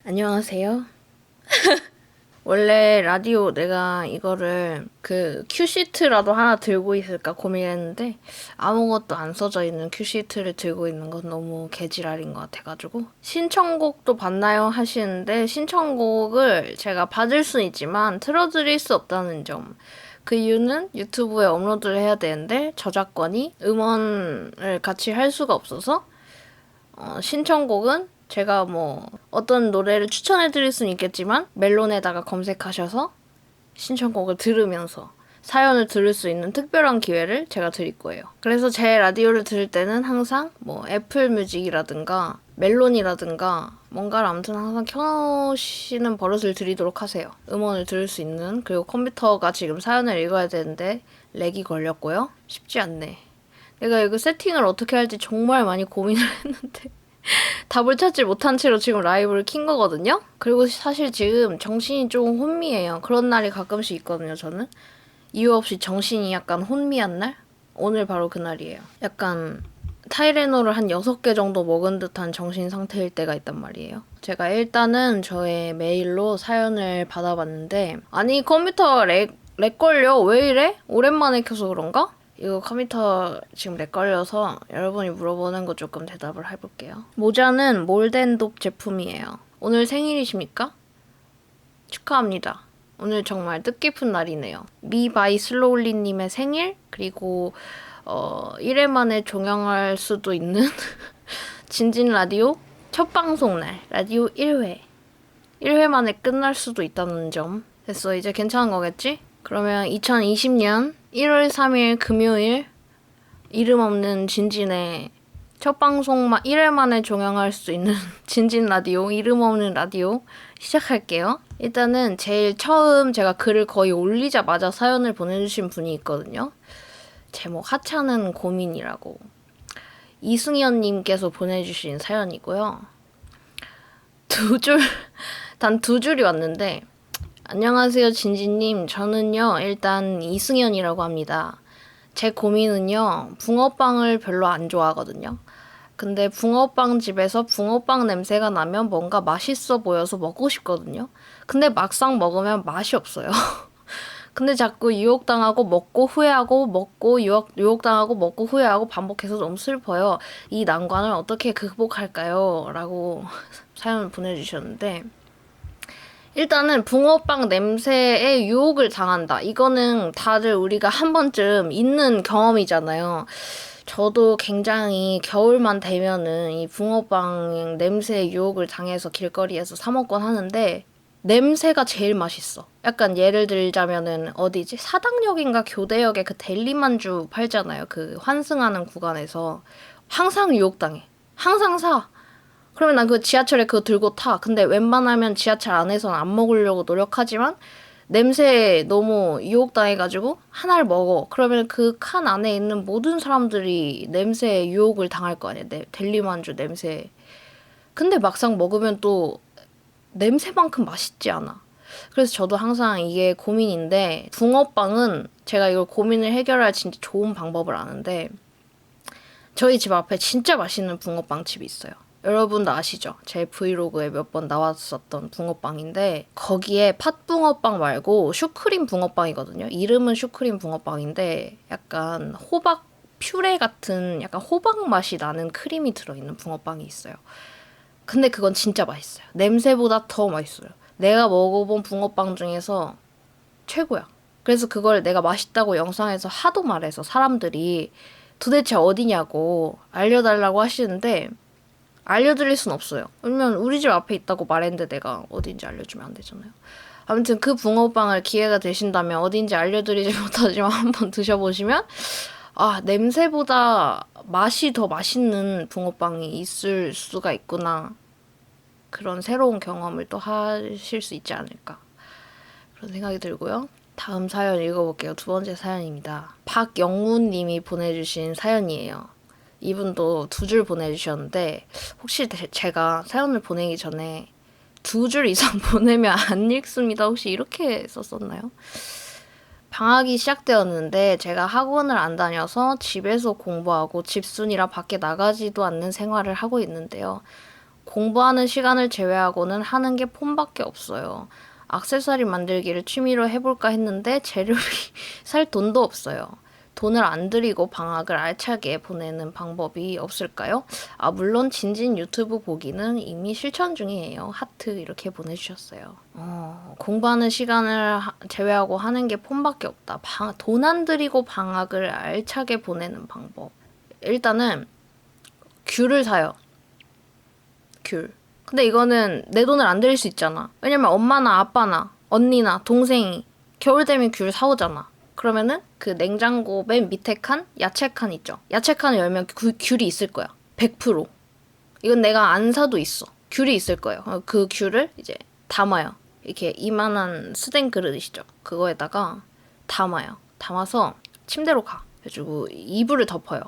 안녕하세요. 원래 라디오 내가 이거를 그 큐시트라도 하나 들고 있을까 고민했는데 아무것도 안 써져 있는 큐시트를 들고 있는 건 너무 개지랄인 것 같아가지고 신청곡도 받나요 하시는데 신청곡을 제가 받을 수는 있지만 틀어드릴 수 없다는 점. 그 이유는 유튜브에 업로드를 해야 되는데 저작권이 음원을 같이 할 수가 없어서 신청곡은 제가 뭐 어떤 노래를 추천해 드릴 수는 있겠지만 멜론에다가 검색하셔서 신청곡을 들으면서 사연을 들을 수 있는 특별한 기회를 제가 드릴 거예요. 그래서 제 라디오를 들을 때는 항상 뭐 애플 뮤직이라든가 멜론이라든가 뭔가를 아무튼 항상 켜놓으시는 버릇을 들이도록 하세요. 음원을 들을 수 있는. 그리고 컴퓨터가 지금 사연을 읽어야 되는데 렉이 걸렸고요. 쉽지 않네. 내가 이거 세팅을 어떻게 할지 정말 많이 고민을 했는데 답을 찾지 못한 채로 지금 라이브를 킨 거거든요. 그리고 사실 지금 정신이 좀 혼미해요. 그런 날이 가끔씩 있거든요, 저는. 이유 없이 정신이 약간 혼미한 날? 오늘 바로 그날이에요. 약간 타이레놀을 한 6개 정도 먹은 듯한 정신 상태일 때가 있단 말이에요. 제가 일단은 저의 메일로 사연을 받아봤는데 아니 컴퓨터 렉 걸려? 왜 이래? 오랜만에 켜서 그런가? 이거 컴퓨터 지금 렉 걸려서 여러분이 물어보는 거 조금 대답을 해볼게요. 모자는 몰덴독 제품이에요. 오늘 생일이십니까? 축하합니다. 오늘 정말 뜻깊은 날이네요. 미바이 슬로울리님의 생일 그리고 1회 만에 종영할 수도 있는 진진 라디오 첫 방송 날 라디오 1회 1회 만에 끝날 수도 있다는 점. 됐어 이제 괜찮은 거겠지? 그러면 2020년 1월 3일 금요일 이름 없는 진진의 첫 방송만 1회 만에 종영할 수 있는 진진 라디오 이름 없는 라디오 시작할게요. 일단은 제일 처음 제가 글을 거의 올리자마자 사연을 보내주신 분이 있거든요. 제목 하찮은 고민이라고 이승현님께서 보내주신 사연이고요. 단 두 줄이 왔는데 안녕하세요 진진님. 저는요 일단 이승현이라고 합니다. 제 고민은요 붕어빵을 별로 안 좋아하거든요. 근데 붕어빵 집에서 붕어빵 냄새가 나면 뭔가 맛있어 보여서 먹고 싶거든요. 근데 막상 먹으면 맛이 없어요. 근데 자꾸 유혹당하고 먹고 후회하고 먹고 유혹당하고 먹고 후회하고 반복해서 너무 슬퍼요. 이 난관을 어떻게 극복할까요? 라고 사연을 보내주셨는데 일단은 붕어빵 냄새에 유혹을 당한다. 이거는 다들 우리가 한 번쯤 있는 경험이잖아요. 저도 굉장히 겨울만 되면은 이 붕어빵 냄새에 유혹을 당해서 길거리에서 사 먹곤 하는데 냄새가 제일 맛있어. 약간 예를 들자면은 어디지? 사당역인가 교대역에 그 델리만주 팔잖아요. 그 환승하는 구간에서 항상 유혹당해. 항상 사. 그러면 난 그 지하철에 그거 들고 타. 근데 웬만하면 지하철 안에서는 안 먹으려고 노력하지만 냄새에 너무 유혹당해가지고 하나를 먹어. 그러면 그 칸 안에 있는 모든 사람들이 냄새에 유혹을 당할 거 아니야. 델리만주 냄새. 근데 막상 먹으면 또 냄새만큼 맛있지 않아. 그래서 저도 항상 이게 고민인데 붕어빵은 제가 이걸 고민을 해결할 진짜 좋은 방법을 아는데 저희 집 앞에 진짜 맛있는 붕어빵 집이 있어요. 여러분도 아시죠? 제 브이로그에 몇 번 나왔었던 붕어빵인데 거기에 팥붕어빵 말고 슈크림 붕어빵이거든요. 이름은 슈크림 붕어빵인데 약간 호박 퓨레 같은 약간 호박 맛이 나는 크림이 들어있는 붕어빵이 있어요. 근데 그건 진짜 맛있어요. 냄새보다 더 맛있어요. 내가 먹어본 붕어빵 중에서 최고야. 그래서 그걸 내가 맛있다고 영상에서 하도 말해서 사람들이 도대체 어디냐고 알려달라고 하시는데 알려드릴 순 없어요. 왜냐면 우리 집 앞에 있다고 말했는데 내가 어딘지 알려주면 안 되잖아요. 아무튼 그 붕어빵을 기회가 되신다면 어딘지 알려드리지 못하지만 한번 드셔보시면 냄새보다 맛이 더 맛있는 붕어빵이 있을 수가 있구나. 그런 새로운 경험을 또 하실 수 있지 않을까. 그런 생각이 들고요. 다음 사연 읽어볼게요. 두 번째 사연입니다. 박영훈 님이 보내주신 사연이에요. 이분도 두 줄 보내주셨는데 혹시 제가 사연을 보내기 전에 2줄 이상 보내면 안 읽습니다. 혹시 이렇게 썼었나요? 방학이 시작되었는데 제가 학원을 안 다녀서 집에서 공부하고 집순이라 밖에 나가지도 않는 생활을 하고 있는데요. 공부하는 시간을 제외하고는 하는 게 폰밖에 없어요. 액세서리 만들기를 취미로 해볼까 했는데 재료비 살 돈도 없어요. 돈을 안 들이고 방학을 알차게 보내는 방법이 없을까요? 물론 진진 유튜브 보기는 이미 실천 중이에요. 하트 이렇게 보내주셨어요. 공부하는 시간을 제외하고 하는 게 폰밖에 없다. 돈 안 들이고 방학을 알차게 보내는 방법. 일단은 귤을 사요. 귤. 근데 이거는 내 돈을 안 들일 수 있잖아. 왜냐면 엄마나 아빠나 언니나 동생이 겨울 되면 귤 사오잖아. 그러면은 그 냉장고 맨 밑에 칸, 야채 칸 있죠. 야채 칸을 열면 귤이 있을 거야. 100%. 이건 내가 안 사도 있어. 귤이 있을 거예요. 그 귤을 이제 담아요. 이렇게 이만한 스텐 그릇이죠. 그거에다가 담아요. 담아서 침대로 가. 그래가지고 이불을 덮어요.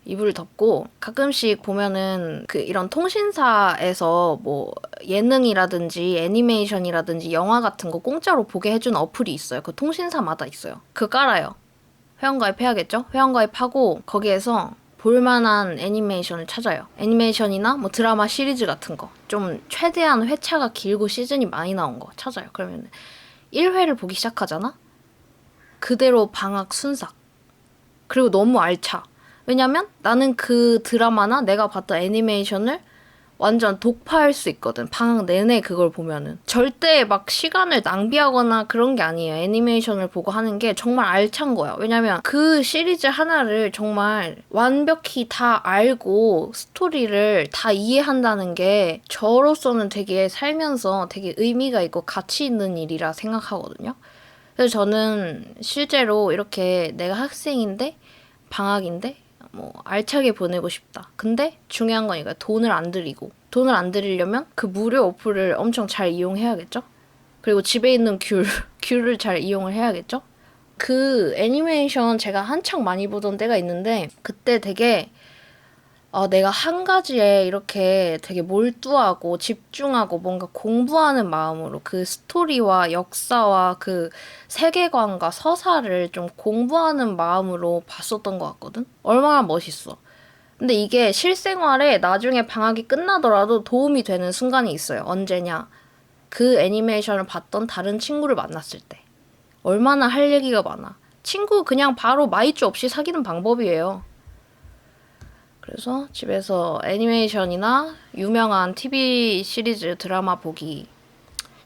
이불을 덮고 가끔씩 보면은 그 이런 통신사에서 뭐 예능이라든지 애니메이션이라든지 영화 같은 거 공짜로 보게 해주는 어플이 있어요. 그 통신사마다 있어요. 그거 깔아요. 회원가입해야겠죠? 회원가입하고 거기에서 볼만한 애니메이션을 찾아요. 애니메이션이나 뭐 드라마 시리즈 같은 거. 좀 최대한 회차가 길고 시즌이 많이 나온 거 찾아요. 그러면 1회를 보기 시작하잖아? 그대로 방학 순삭. 그리고 너무 알차. 왜냐면 나는 그 드라마나 내가 봤던 애니메이션을 완전 독파할 수 있거든. 방학 내내 그걸 보면은. 절대 막 시간을 낭비하거나 그런 게 아니에요. 애니메이션을 보고 하는 게 정말 알찬 거야. 왜냐면 그 시리즈 하나를 정말 완벽히 다 알고 스토리를 다 이해한다는 게 저로서는 되게 살면서 되게 의미가 있고 가치 있는 일이라 생각하거든요. 그래서 저는 실제로 이렇게 내가 학생인데 방학인데 뭐 알차게 보내고 싶다. 근데 중요한 건 이거야. 돈을 안 들이려면 그 무료 어플을 엄청 잘 이용해야겠죠? 그리고 집에 있는 귤을 잘 이용을 해야겠죠? 그 애니메이션 제가 한창 많이 보던 때가 있는데 그때 되게 내가 한 가지에 이렇게 되게 몰두하고 집중하고 뭔가 공부하는 마음으로 그 스토리와 역사와 그 세계관과 서사를 좀 공부하는 마음으로 봤었던 것 같거든? 얼마나 멋있어. 근데 이게 실생활에 나중에 방학이 끝나더라도 도움이 되는 순간이 있어요. 언제냐? 그 애니메이션을 봤던 다른 친구를 만났을 때. 얼마나 할 얘기가 많아. 친구 그냥 바로 마이쮸 없이 사귀는 방법이에요. 그래서 집에서 애니메이션이나 유명한 TV 시리즈 드라마 보기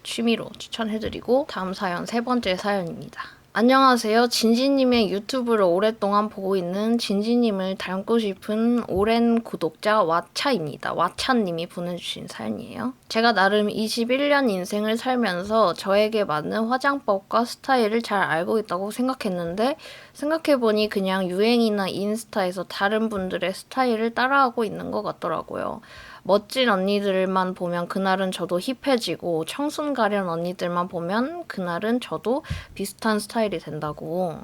취미로 추천해드리고 다음 사연 3번째 사연입니다. 안녕하세요. 진지님의 유튜브를 오랫동안 보고 있는 진지님을 닮고 싶은 오랜 구독자 왓차입니다. 왓차님이 보내주신 사연이에요. 제가 나름 21년 인생을 살면서 저에게 맞는 화장법과 스타일을 잘 알고 있다고 생각했는데 생각해보니 그냥 유행이나 인스타에서 다른 분들의 스타일을 따라하고 있는 것 같더라고요. 멋진 언니들만 보면 그날은 저도 힙해지고 청순 가련 언니들만 보면 그날은 저도 비슷한 스타일이 된다고.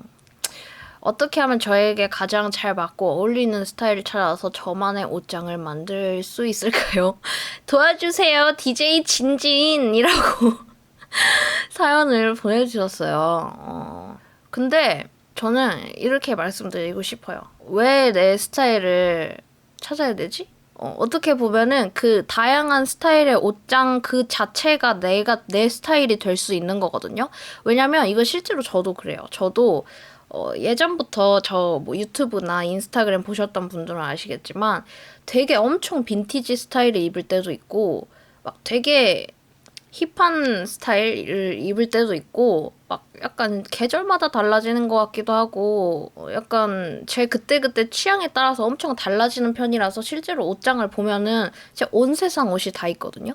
어떻게 하면 저에게 가장 잘 맞고 어울리는 스타일을 찾아서 저만의 옷장을 만들 수 있을까요? 도와주세요. DJ 진진이라고 사연을 보내주셨어요. 근데 저는 이렇게 말씀드리고 싶어요. 왜 내 스타일을 찾아야 되지? 어떻게 보면은 그 다양한 스타일의 옷장 그 자체가 내 스타일이 될 수 있는 거거든요. 왜냐면 이거 실제로 저도 그래요. 저도 예전부터 저 뭐 유튜브나 인스타그램 보셨던 분들은 아시겠지만 되게 엄청 빈티지 스타일을 입을 때도 있고 막 되게 힙한 스타일을 입을 때도 있고 막 약간 계절마다 달라지는 것 같기도 하고 약간 제 그때그때 취향에 따라서 엄청 달라지는 편이라서 실제로 옷장을 보면은 제 온 세상 옷이 다 있거든요.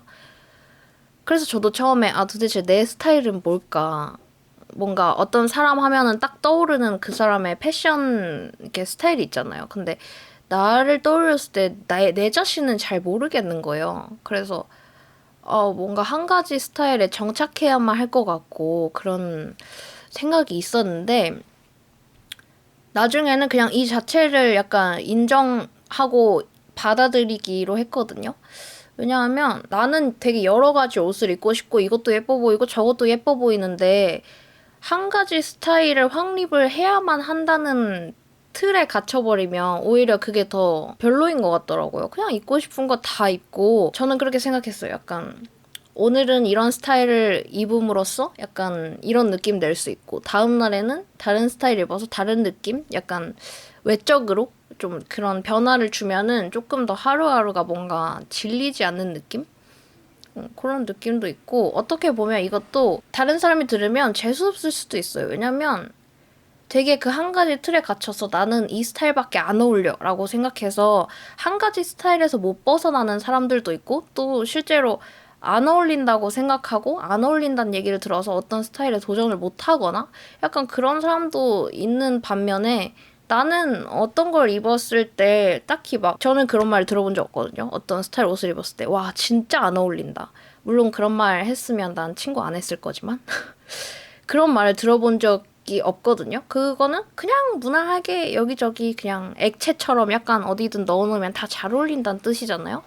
그래서 저도 처음에 도대체 내 스타일은 뭘까? 뭔가 어떤 사람 하면은 딱 떠오르는 그 사람의 패션 이렇게 스타일이 있잖아요. 근데 나를 떠올렸을 때 내 자신은 잘 모르겠는 거예요. 그래서 뭔가 한 가지 스타일에 정착해야만 할 것 같고 그런 생각이 있었는데 나중에는 그냥 이 자체를 약간 인정하고 받아들이기로 했거든요. 왜냐하면 나는 되게 여러 가지 옷을 입고 싶고 이것도 예뻐 보이고 저것도 예뻐 보이는데 한 가지 스타일을 확립을 해야만 한다는 틀에 갇혀버리면 오히려 그게 더 별로인 것 같더라고요. 그냥 입고 싶은 거 다 입고 저는 그렇게 생각했어요. 약간 오늘은 이런 스타일을 입음으로써 약간 이런 느낌 낼 수 있고 다음 날에는 다른 스타일 입어서 다른 느낌? 약간 외적으로 좀 그런 변화를 주면은 조금 더 하루하루가 뭔가 질리지 않는 느낌? 그런 느낌도 있고 어떻게 보면 이것도 다른 사람이 들으면 재수없을 수도 있어요. 왜냐면 되게 그 한 가지 틀에 갇혀서 나는 이 스타일밖에 안 어울려 라고 생각해서 한 가지 스타일에서 못 벗어나는 사람들도 있고 또 실제로 안 어울린다고 생각하고 안 어울린다는 얘기를 들어서 어떤 스타일에 도전을 못 하거나 약간 그런 사람도 있는 반면에 나는 어떤 걸 입었을 때 딱히 막 저는 그런 말 들어본 적 없거든요. 어떤 스타일 옷을 입었을 때 와 진짜 안 어울린다. 물론 그런 말 했으면 난 친구 안 했을 거지만 그런 말을 들어본 적이 없거든요. 그거는 그냥 무난하게 여기저기 그냥 액체처럼 약간 어디든 넣어놓으면 다 잘 어울린다는 뜻이잖아요.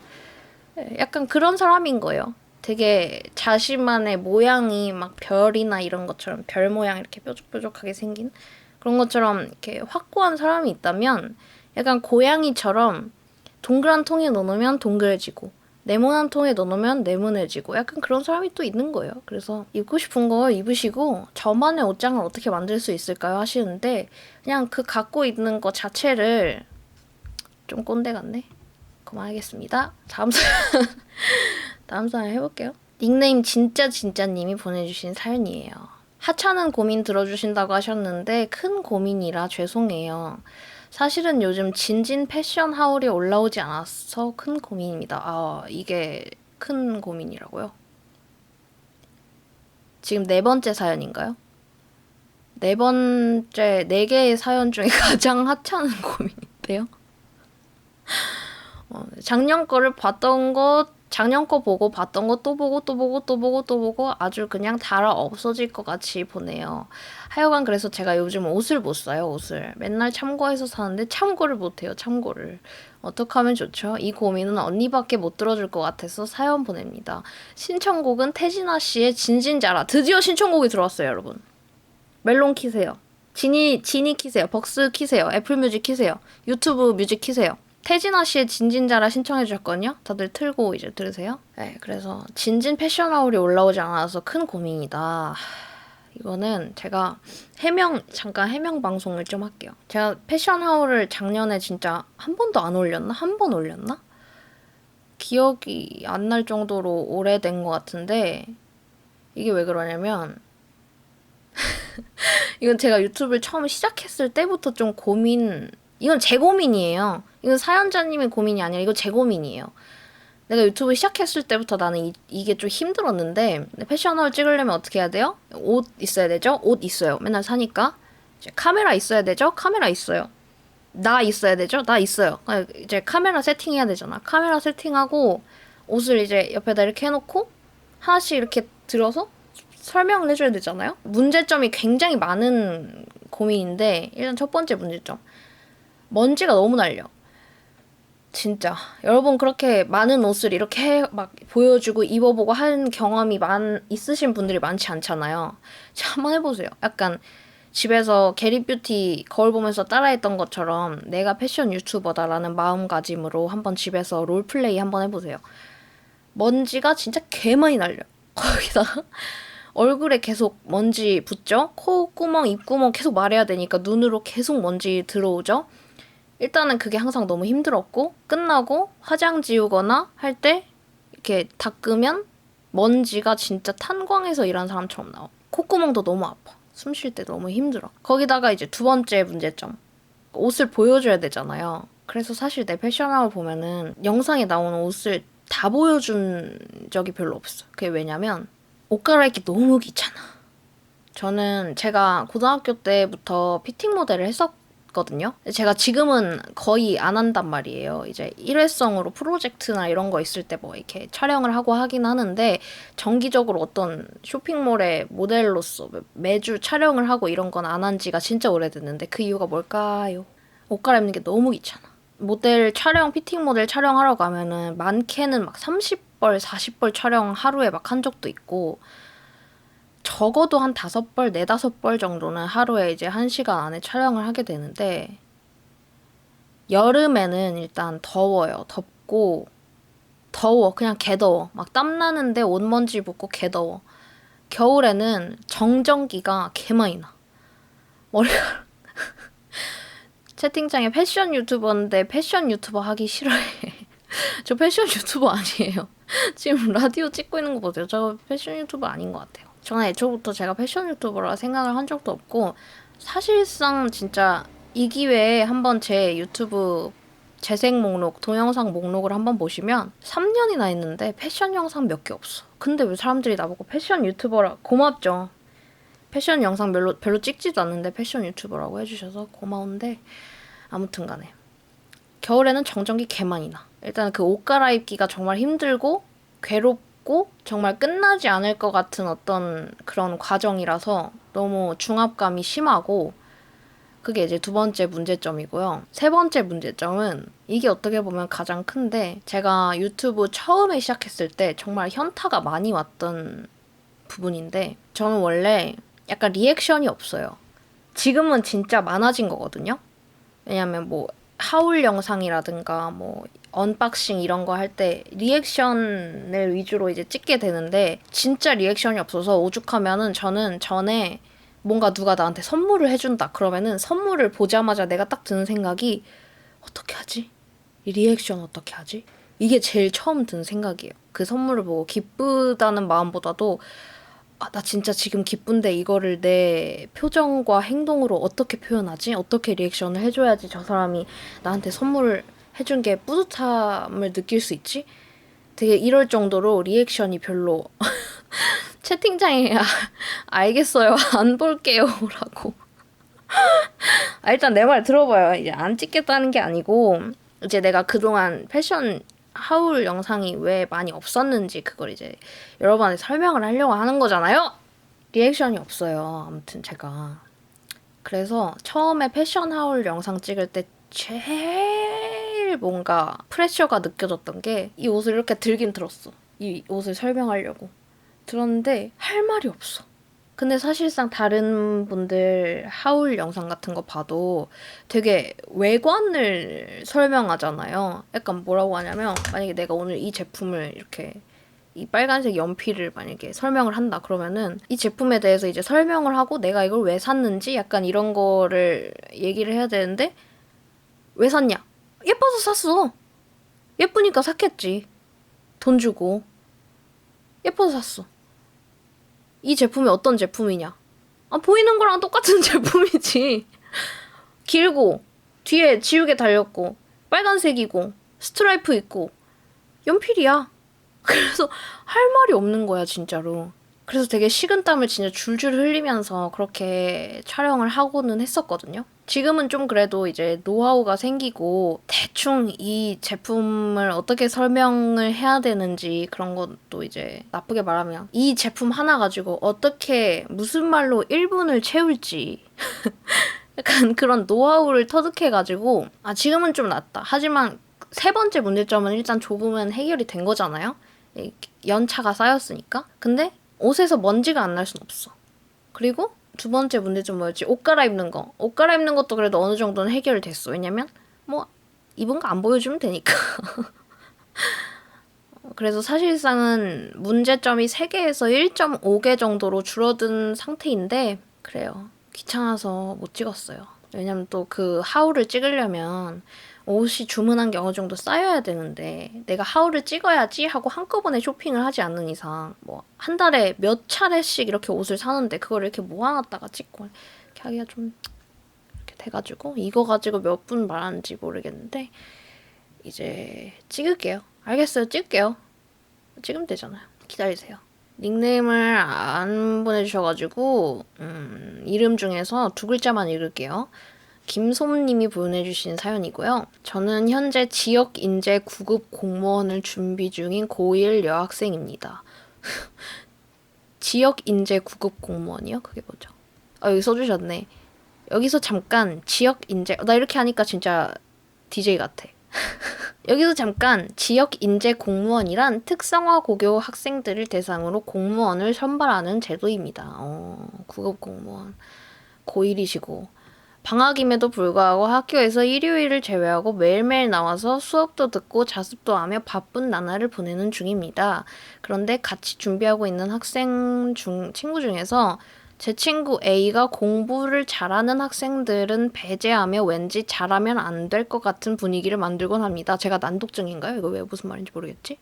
약간 그런 사람인 거예요. 되게 자신만의 모양이 막 별이나 이런 것처럼 별 모양 이렇게 뾰족뾰족하게 생긴 그런 것처럼 이렇게 확고한 사람이 있다면 약간 고양이처럼 동그란 통에 넣어놓으면 동그래지고 네모난 통에 넣어놓으면 네모내지고 약간 그런 사람이 또 있는 거예요. 그래서 입고 싶은 거 입으시고 저만의 옷장을 어떻게 만들 수 있을까요? 하시는데 그냥 그 갖고 있는 거 자체를 좀 꼰대 같네. 그만하겠습니다. 다음 사연 해볼게요. 닉네임 진짜님이 보내주신 사연이에요. 하찮은 고민 들어주신다고 하셨는데 큰 고민이라 죄송해요. 사실은 요즘 진진 패션 하울이 올라오지 않아서 큰 고민입니다. 아, 이게 큰 고민이라고요? 지금 네 번째 사연인가요? 네 번째, 네 개의 사연 중에 가장 하찮은 고민인데요. 작년 거를 봤던 것, 작년 거 보고 봤던 거 또 보고 또 보고 또 보고 또 보고 아주 그냥 달아 없어질 것 같이 보네요. 하여간 그래서 제가 요즘 옷을 못 사요, 옷을. 맨날 참고해서 사는데 참고를 못 해요, 참고를. 어떻게 하면 좋죠? 이 고민은 언니밖에 못 들어줄 것 같아서 사연 보냅니다. 신청곡은 태진아 씨의 진진자라. 드디어 신청곡이 들어왔어요, 여러분. 멜론 키세요. 지니 키세요. 벅스 키세요. 애플 뮤직 키세요. 유튜브 뮤직 키세요. 태진아 씨의 진진자라 신청해 주셨거든요. 다들 틀고 이제 들으세요. 네, 그래서 진진 패션하울이 올라오지 않아서 큰 고민이다. 이거는 제가 잠깐 해명 방송을 좀 할게요. 제가 패션하울을 작년에 진짜 한 번도 안 올렸나? 한 번 올렸나? 기억이 안 날 정도로 오래된 것 같은데 이게 왜 그러냐면 이건 제가 유튜브를 처음 시작했을 때부터 좀 이건 제 고민이에요. 이건 사연자님의 고민이 아니라 이거 제 고민이에요. 내가 유튜브 시작했을 때부터 나는 이게 좀 힘들었는데 패션홀 찍으려면 어떻게 해야 돼요? 옷 있어야 되죠? 옷 있어요. 맨날 사니까. 이제 카메라 있어야 되죠? 카메라 있어요. 나 있어야 되죠? 나 있어요. 이제 카메라 세팅해야 되잖아. 카메라 세팅하고 옷을 이제 옆에다 이렇게 해놓고 하나씩 이렇게 들어서 설명을 해줘야 되잖아요. 문제점이 굉장히 많은 고민인데 일단 첫 번째 문제점. 먼지가 너무 날려. 진짜 여러분 그렇게 많은 옷을 이렇게 막 보여주고 입어보고 한 경험이 있으신 분들이 많지 않잖아요. 자, 한번 해보세요. 약간 집에서 게리뷰티 거울 보면서 따라했던 것처럼 내가 패션 유튜버다라는 마음가짐으로 한번 집에서 롤플레이 한번 해보세요. 먼지가 진짜 개 많이 날려. 거기다가 얼굴에 계속 먼지 붙죠? 콧구멍, 입구멍 계속 말해야 되니까 눈으로 계속 먼지 들어오죠? 일단은 그게 항상 너무 힘들었고 끝나고 화장 지우거나 할 때 이렇게 닦으면 먼지가 진짜 탄광에서 일하는 사람처럼 나와. 콧구멍도 너무 아파. 숨 쉴 때 너무 힘들어. 거기다가 이제 두 번째 문제점. 옷을 보여줘야 되잖아요. 그래서 사실 내 패션하울 보면은 영상에 나오는 옷을 다 보여준 적이 별로 없어. 그게 왜냐면 옷 갈아입기 너무 귀찮아. 저는 제가 고등학교 때부터 피팅 모델을 했었거든요. 제가 지금은 거의 안 한단 말이에요. 이제 일회성으로 프로젝트나 이런 거 있을 때 뭐 이렇게 촬영을 하고 하긴 하는데 정기적으로 어떤 쇼핑몰의 모델로서 매주 촬영을 하고 이런 건 안 한 지가 진짜 오래됐는데 그 이유가 뭘까요? 옷 갈아입는 게 너무 귀찮아. 피팅 모델 촬영하러 가면은 많게는 막 30벌, 40벌 촬영 하루에 막 한 적도 있고 적어도 한 5벌, 4, 5벌 정도는 하루에 이제 1시간 안에 촬영을 하게 되는데 여름에는 일단 더워요. 덥고 더워. 그냥 개더워. 막 땀나는데 옷 먼지 붙고 개더워. 겨울에는 정전기가 개 많이 나. 머리가 채팅창에 패션 유튜버인데 패션 유튜버 하기 싫어해. 저 패션 유튜버 아니에요. 지금 라디오 찍고 있는 거 보세요. 저 패션 유튜버 아닌 것 같아요. 저는 애초부터 제가 패션 유튜버라 생각을 한 적도 없고 사실상 진짜 이 기회에 한번 제 유튜브 재생 목록, 동영상 목록을 한번 보시면 3년이나 했는데 패션 영상 몇 개 없어. 근데 왜 사람들이 나보고 패션 유튜버라 고맙죠. 패션 영상 별로 찍지도 않는데 패션 유튜버라고 해주셔서 고마운데 아무튼 간에 겨울에는 정전기 개 많이 나. 일단 그 옷 갈아입기가 정말 힘들고 괴롭고 정말 끝나지 않을 것 같은 어떤 그런 과정이라서 너무 중압감이 심하고 그게 이제 두 번째 문제점이고요. 세 번째 문제점은 이게 어떻게 보면 가장 큰데 제가 유튜브 처음에 시작했을 때 정말 현타가 많이 왔던 부분인데 저는 원래 약간 리액션이 없어요. 지금은 진짜 많아진 거거든요. 왜냐면 뭐 하울 영상이라든가 뭐 언박싱 이런 거 할 때 리액션을 위주로 이제 찍게 되는데 진짜 리액션이 없어서 오죽하면은 저는 전에 뭔가 누가 나한테 선물을 해준다 그러면은 선물을 보자마자 내가 딱 드는 생각이 어떻게 하지? 이 리액션 어떻게 하지? 이게 제일 처음 든 생각이에요. 그 선물을 보고 기쁘다는 마음보다도 나 진짜 지금 기쁜데 이거를 내 표정과 행동으로 어떻게 표현하지? 어떻게 리액션을 해줘야지 저 사람이 나한테 선물을 해준 게 뿌듯함을 느낄 수 있지? 되게 이럴 정도로 리액션이 별로 채팅창에 알겠어요. 안 볼게요. 라고. 일단 내 말 들어봐요. 이제 안 찍겠다는 게 아니고 이제 내가 그동안 패션 하울 영상이 왜 많이 없었는지 그걸 이제 여러분한테 설명을 하려고 하는 거잖아요. 리액션이 없어요. 아무튼 제가 그래서 처음에 패션 하울 영상 찍을 때 제일 뭔가 프레셔가 느껴졌던 게 이 옷을 이렇게 들긴 들었어. 이 옷을 설명하려고 들었는데 할 말이 없어. 근데 사실상 다른 분들 하울 영상 같은 거 봐도 되게 외관을 설명하잖아요. 약간 뭐라고 하냐면 만약에 내가 오늘 이 제품을 이렇게 이 빨간색 연필을 만약에 설명을 한다 그러면은 이 제품에 대해서 이제 설명을 하고 내가 이걸 왜 샀는지 약간 이런 거를 얘기를 해야 되는데 왜 샀냐? 예뻐서 샀어. 예쁘니까 샀겠지. 돈 주고. 예뻐서 샀어. 이 제품이 어떤 제품이냐? 보이는 거랑 똑같은 제품이지. 길고 뒤에 지우개 달렸고 빨간색이고 스트라이프 있고 연필이야. 그래서 할 말이 없는 거야 진짜로. 그래서 되게 식은땀을 진짜 줄줄 흘리면서 그렇게 촬영을 하고는 했었거든요. 지금은 좀 그래도 이제 노하우가 생기고 대충 이 제품을 어떻게 설명을 해야 되는지 그런 것도 이제 나쁘게 말하면 이 제품 하나 가지고 어떻게 무슨 말로 1분을 채울지 약간 그런 노하우를 터득해가지고 지금은 좀 낫다. 하지만 세 번째 문제점은 일단 조금은 해결이 된 거잖아요. 연차가 쌓였으니까. 근데 옷에서 먼지가 안 날 순 없어. 그리고 두 번째 문제점 뭐였지? 옷 갈아입는 거. 옷 갈아입는 것도 그래도 어느 정도는 해결됐어. 왜냐면 뭐 입은 거 안 보여주면 되니까. 그래서 사실상은 문제점이 3개에서 1.5개 정도로 줄어든 상태인데 그래요. 귀찮아서 못 찍었어요. 왜냐면 또 그 하울을 찍으려면 옷이 주문한 게 어느 정도 쌓여야 되는데 내가 하울을 찍어야지 하고 한꺼번에 쇼핑을 하지 않는 이상 뭐 한 달에 몇 차례씩 이렇게 옷을 사는데 그걸 이렇게 모아놨다가 찍고 이렇게 하기가 좀 이렇게 돼가지고 이거 가지고 몇 분 말하는지 모르겠는데 이제 찍을게요. 알겠어요. 찍을게요. 찍으면 되잖아요. 기다리세요. 닉네임을 안 보내주셔가지고 이름 중에서 2글자만 읽을게요. 김솜님이 보내주신 사연이고요. 저는 현재 지역인재 9급 공무원을 준비 중인 고1 여학생입니다. 지역인재 9급 공무원이요? 그게 뭐죠? 여기 써주셨네. 여기서 잠깐 지역인재 나 이렇게 하니까 진짜 DJ 같아. 여기서 잠깐 지역인재 공무원이란 특성화 고교 학생들을 대상으로 공무원을 선발하는 제도입니다. 9급 공무원 고1이시고 방학임에도 불구하고 학교에서 일요일을 제외하고 매일매일 나와서 수업도 듣고 자습도 하며 바쁜 나날을 보내는 중입니다. 그런데 같이 준비하고 있는 친구 중에서 제 친구 A가 공부를 잘하는 학생들은 배제하며 왠지 잘하면 안 될 것 같은 분위기를 만들곤 합니다. 제가 난독증인가요? 이거 왜 무슨 말인지 모르겠지?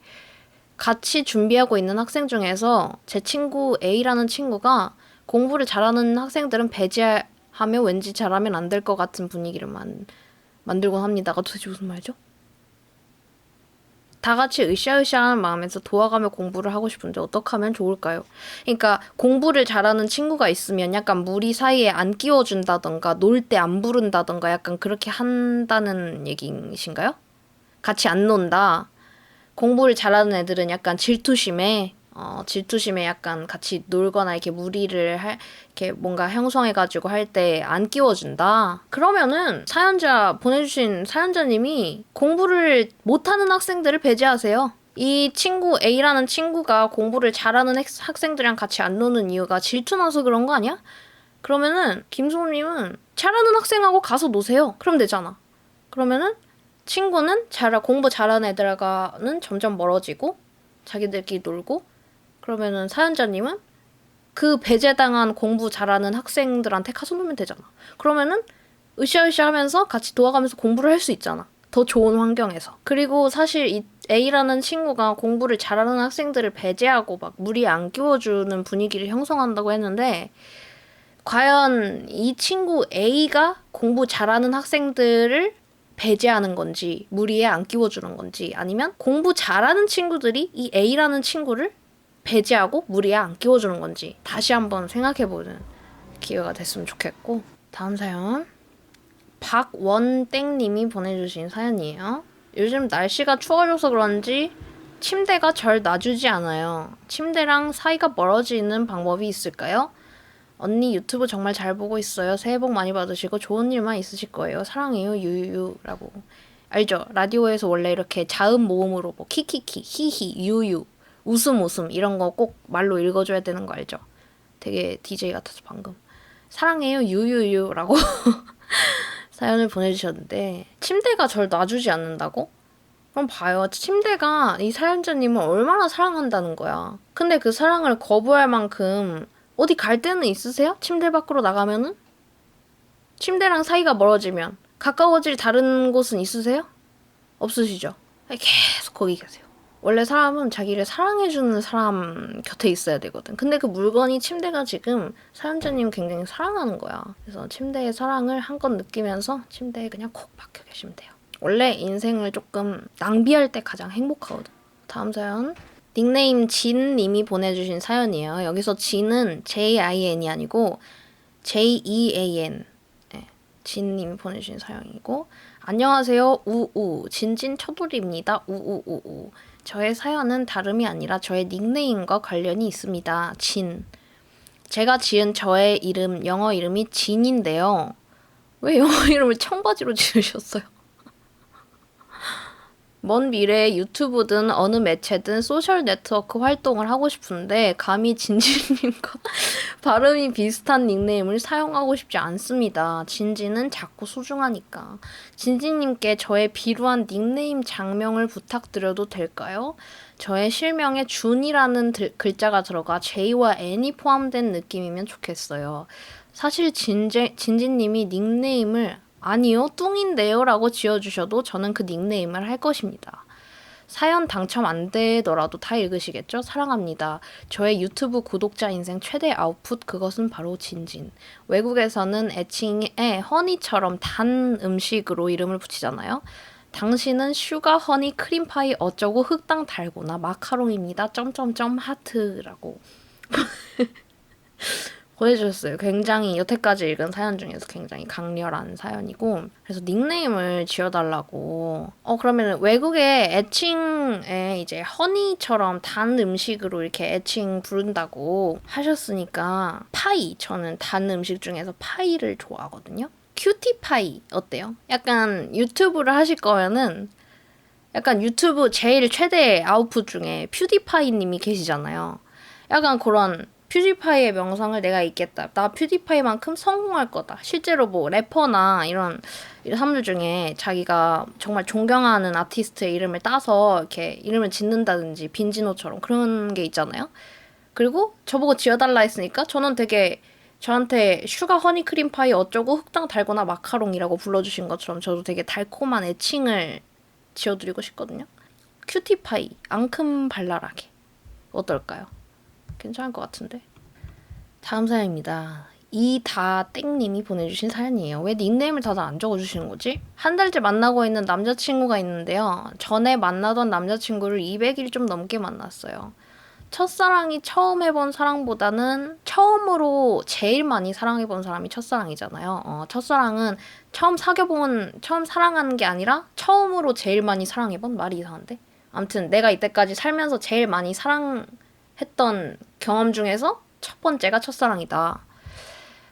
같이 준비하고 있는 학생 중에서 제 친구 A라는 친구가 공부를 잘하는 학생들은 배제하며 왠지 잘하면 안 될 것 같은 분위기를 만들곤 합니다가 도대체 무슨 말이죠? 다 같이 으쌰으쌰하는 마음에서 도와가며 공부를 하고 싶은데 어떻게 하면 좋을까요? 그러니까 공부를 잘하는 친구가 있으면 약간 무리 사이에 안 끼워준다던가 놀 때 안 부른다던가 약간 그렇게 한다는 얘기이신가요? 같이 안 논다. 공부를 잘하는 애들은 약간 질투심에 약간 같이 놀거나 이렇게 이렇게 뭔가 형성해가지고 할 때 안 끼워준다. 그러면은 보내주신 사연자님이 공부를 못하는 학생들을 배제하세요. 이 친구 A라는 친구가 공부를 잘하는 학생들이랑 같이 안 노는 이유가 질투나서 그런 거 아니야? 그러면은 김소님은 잘하는 학생하고 가서 노세요. 그럼 되잖아. 그러면은 친구는 공부 잘하는 애들과는 점점 멀어지고 자기들끼리 놀고 그러면은 사연자님은 그 배제당한 공부 잘하는 학생들한테 가서 놀면 되잖아. 그러면은 으쌰으쌰 하면서 같이 도와가면서 공부를 할 수 있잖아. 더 좋은 환경에서. 그리고 사실 이 A라는 친구가 공부를 잘하는 학생들을 배제하고 막 무리 안 끼워주는 분위기를 형성한다고 했는데 과연 이 친구 A가 공부 잘하는 학생들을 배제하는 건지 무리에 안 끼워주는 건지 아니면 공부 잘하는 친구들이 이 A라는 친구를 배제하고 무리에 안 끼워주는 건지 다시 한번 생각해보는 기회가 됐으면 좋겠고 다음 사연 박원땡님이 보내주신 사연이에요. 요즘 날씨가 추워져서 그런지 침대가 절 놔주지 않아요. 침대랑 사이가 멀어지는 방법이 있을까요? 언니 유튜브 정말 잘 보고 있어요. 새해 복 많이 받으시고 좋은 일만 있으실 거예요. 사랑해요 유유라고. 알죠? 라디오에서 원래 이렇게 자음 모음으로 뭐 키키키, 히히, 유유, 웃음 이런 거 꼭 말로 읽어줘야 되는 거 알죠? 되게 DJ 같아서 방금. 사랑해요 유유유라고 사연을 보내주셨는데 침대가 절 놔주지 않는다고? 그럼 봐요. 침대가 이 사연자님을 얼마나 사랑한다는 거야. 근데 그 사랑을 거부할 만큼 어디 갈 데는 있으세요? 침대 밖으로 나가면은? 침대랑 사이가 멀어지면 가까워질 다른 곳은 있으세요? 없으시죠? 계속 거기 계세요. 원래 사람은 자기를 사랑해주는 사람 곁에 있어야 되거든. 근데 그 물건이 침대가 지금 사연자님 굉장히 사랑하는 거야. 그래서 침대의 사랑을 한껏 느끼면서 침대에 그냥 콕 박혀 계시면 돼요. 원래 인생을 조금 낭비할 때 가장 행복하거든. 다음 사연. 닉네임 진님이 보내주신 사연이에요. 여기서 진은 JIN이 아니고 JEAN. 네, 진님이 보내주신 사연이고 안녕하세요. 우우 진진 쳐돌이입니다. 우우우우. 저의 사연은 다름이 아니라 저의 닉네임과 관련이 있습니다. 진. 제가 지은 저의 이름, 영어 이름이 진인데요. 왜 영어 이름을 청바지로 지으셨어요? 먼 미래에 유튜브든 어느 매체든 소셜 네트워크 활동을 하고 싶은데 감히 진진님과 발음이 비슷한 닉네임을 사용하고 싶지 않습니다. 진진은 작고 소중하니까. 진진님께 저의 비루한 닉네임 장명을 부탁드려도 될까요? 저의 실명에 준이라는 글자가 들어가 J와 N이 포함된 느낌이면 좋겠어요. 사실 진진님이 닉네임을 아니요, 뚱인데요 라고 지어주셔도 저는 그 닉네임을 할 것입니다. 사연 당첨 안 되더라도 다 읽으시겠죠? 사랑합니다. 저의 유튜브 구독자 인생 최대 아웃풋 그것은 바로 진진. 외국에서는 애칭에 허니처럼 단 음식으로 이름을 붙이잖아요. 당신은 슈가 허니 크림파이 어쩌고 흑당 달고나 마카롱입니다. 점점점 하트라고 보내주셨어요. 굉장히 여태까지 읽은 사연 중에서 굉장히 강렬한 사연이고 그래서 닉네임을 지어달라고 그러면 외국의 애칭에 이제 허니처럼 단 음식으로 이렇게 애칭 부른다고 하셨으니까 파이 저는 단 음식 중에서 파이를 좋아하거든요. 큐티파이 어때요? 약간 유튜브를 하실 거면은 약간 유튜브 제일 최대 아웃풋 중에 퓨디파이 님이 계시잖아요. 약간 그런 퓨디파이의 명성을 내가 잇겠다. 나 퓨디파이만큼 성공할 거다. 실제로 뭐 래퍼나 이런 사람들 중에 자기가 정말 존경하는 아티스트의 이름을 따서 이렇게 이름을 짓는다든지 빈지노처럼 그런 게 있잖아요. 그리고 저보고 지어달라 했으니까 저는 되게 저한테 슈가 허니크림 파이 어쩌고 흑당 달고나 마카롱이라고 불러주신 것처럼 저도 되게 달콤한 애칭을 지어드리고 싶거든요. 큐티파이, 앙큼 발랄하게. 어떨까요? 괜찮을 것 같은데. 다음 사연입니다. 이다땡님이 보내주신 사연이에요. 왜 닉네임을 다들 안 적어주시는 거지? 한 달째 만나고 있는 남자친구가 있는데요. 전에 만나던 남자친구를 200일 좀 넘게 만났어요. 첫사랑이 처음 해본 사랑보다는 처음으로 제일 많이 사랑해본 사람이 첫사랑이잖아요. 첫사랑은 처음 사랑하는 게 아니라 처음으로 제일 많이 사랑해본? 말이 이상한데? 아무튼 내가 이때까지 살면서 제일 많이 사랑했던 경험 중에서 첫 번째가 첫사랑이다.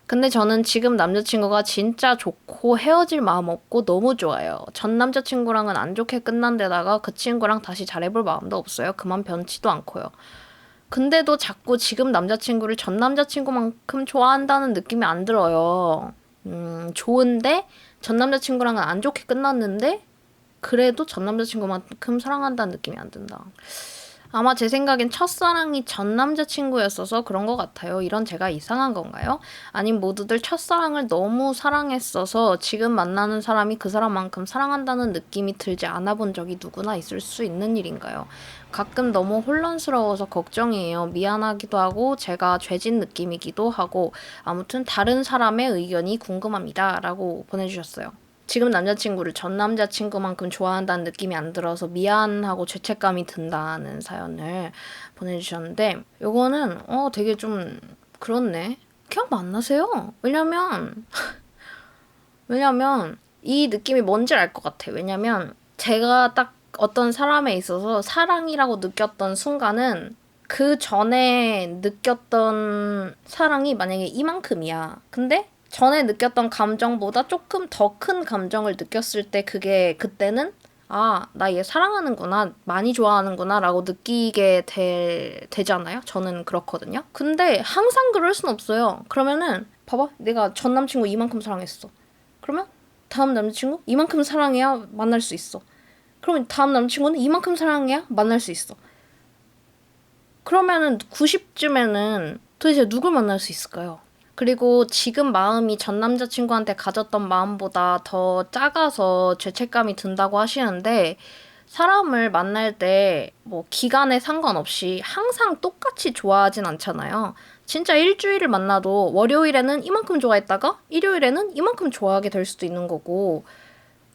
근데 저는 지금 남자친구가 진짜 좋고 헤어질 마음 없고 너무 좋아요. 전 남자친구랑은 안 좋게 끝난 데다가 그 친구랑 다시 잘해볼 마음도 없어요. 그만 변치도 않고요. 근데도 자꾸 지금 남자친구를 전 남자친구만큼 좋아한다는 느낌이 안 들어요. 좋은데 전 남자친구랑은 안 좋게 끝났는데 그래도 전 남자친구만큼 사랑한다는 느낌이 안 든다. 아마 제 생각엔 첫사랑이 전 남자친구였어서 그런 것 같아요. 이런 제가 이상한 건가요? 아님 모두들 첫사랑을 너무 사랑했어서 지금 만나는 사람이 그 사람만큼 사랑한다는 느낌이 들지 않아 본 적이 누구나 있을 수 있는 일인가요? 가끔 너무 혼란스러워서 걱정이에요. 미안하기도 하고 제가 죄진 느낌이기도 하고 아무튼 다른 사람의 의견이 궁금합니다. 라고 보내주셨어요. 지금 남자친구를 전 남자친구만큼 좋아한다는 느낌이 안 들어서 미안하고 죄책감이 든다는 사연을 보내주셨는데 요거는 되게 좀 그렇네. 그냥 만나세요. 왜냐면 이 느낌이 뭔지 알 것 같아. 왜냐면 제가 딱 어떤 사람에 있어서 사랑이라고 느꼈던 순간은 그 전에 느꼈던 사랑이 만약에 이만큼이야. 근데 전에 느꼈던 감정보다 조금 더 큰 감정을 느꼈을 때 그때는 나 얘 사랑하는구나, 많이 좋아하는구나 라고 느끼게 되잖아요. 저는 그렇거든요. 근데 항상 그럴 순 없어요. 그러면은 봐봐, 내가 전 남친구 이만큼 사랑했어. 그러면 다음 남자친구 이만큼 사랑해야 만날 수 있어. 그러면 다음 남자친구는 이만큼 사랑해야 만날 수 있어. 그러면은 90쯤에는 도대체 누굴 만날 수 있을까요? 그리고 지금 마음이 전 남자친구한테 가졌던 마음보다 더 작아서 죄책감이 든다고 하시는데 사람을 만날 때 뭐 기간에 상관없이 항상 똑같이 좋아하진 않잖아요. 진짜 일주일을 만나도 월요일에는 이만큼 좋아했다가 일요일에는 이만큼 좋아하게 될 수도 있는 거고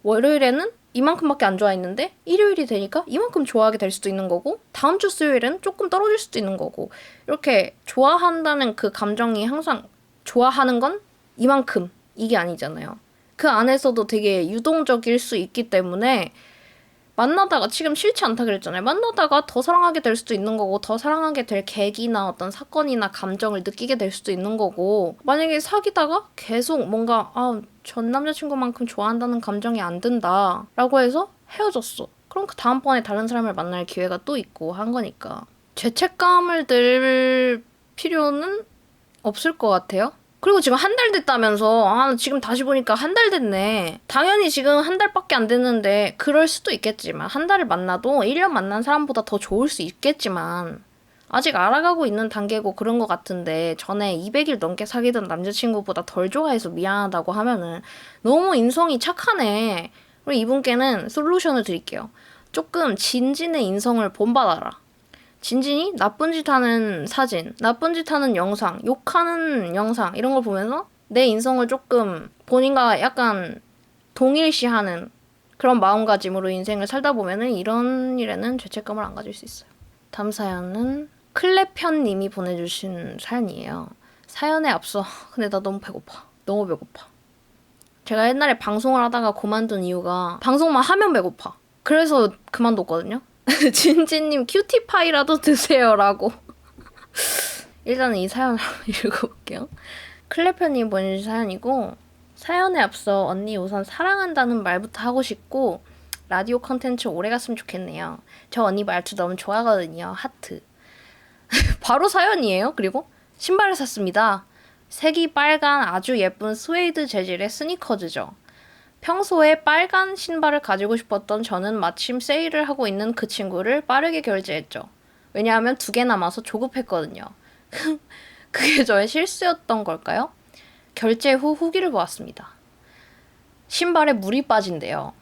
월요일에는 이만큼밖에 안 좋아했는데 일요일이 되니까 이만큼 좋아하게 될 수도 있는 거고 다음 주 수요일에는 조금 떨어질 수도 있는 거고 이렇게 좋아한다는 그 감정이 항상 좋아하는 건 이만큼 이게 아니잖아요. 그 안에서도 되게 유동적일 수 있기 때문에 만나다가 지금 싫지 않다 그랬잖아요. 만나다가 더 사랑하게 될 수도 있는 거고 더 사랑하게 될 계기나 어떤 사건이나 감정을 느끼게 될 수도 있는 거고 만약에 사귀다가 계속 뭔가 전 남자친구만큼 좋아한다는 감정이 안 든다 라고 해서 헤어졌어. 그럼 그 다음번에 다른 사람을 만날 기회가 또 있고 한 거니까 죄책감을 들 필요는 없을 것 같아요. 그리고 지금 한 달 됐다면서 지금 다시 보니까 한 달 됐네. 당연히 지금 한 달밖에 안 됐는데 그럴 수도 있겠지만 한 달을 만나도 1년 만난 사람보다 더 좋을 수 있겠지만 아직 알아가고 있는 단계고 그런 것 같은데 전에 200일 넘게 사귀던 남자친구보다 덜 좋아해서 미안하다고 하면은 너무 인성이 착하네. 그리고 이분께는 솔루션을 드릴게요. 조금 진진의 인성을 본받아라. 진진이 나쁜 짓 하는 사진, 나쁜 짓 하는 영상, 욕하는 영상 이런 걸 보면서 내 인성을 조금 본인과 약간 동일시하는 그런 마음가짐으로 인생을 살다 보면은 이런 일에는 죄책감을 안 가질 수 있어요. 다음 사연은 클레편님이 보내주신 사연이에요. 사연에 앞서 근데 나 너무 배고파. 너무 배고파. 제가 옛날에 방송을 하다가 그만둔 이유가 방송만 하면 배고파. 그래서 그만뒀거든요. 진진님 큐티파이라도 드세요라고. 일단은 이 사연을 읽어볼게요. 클레퍼님 보내주신 사연이고 사연에 앞서 언니 우선 사랑한다는 말부터 하고 싶고 라디오 컨텐츠 오래 갔으면 좋겠네요. 저 언니 말투 너무 좋아하거든요. 하트. 바로 사연이에요. 그리고 신발을 샀습니다. 색이 빨간 아주 예쁜 스웨이드 재질의 스니커즈죠. 평소에 빨간 신발을 가지고 싶었던 저는 마침 세일을 하고 있는 그 친구를 빠르게 결제했죠. 왜냐하면 2개 남아서 조급했거든요. 그게 저의 실수였던 걸까요? 결제 후 후기를 보았습니다. 신발에 물이 빠진대요.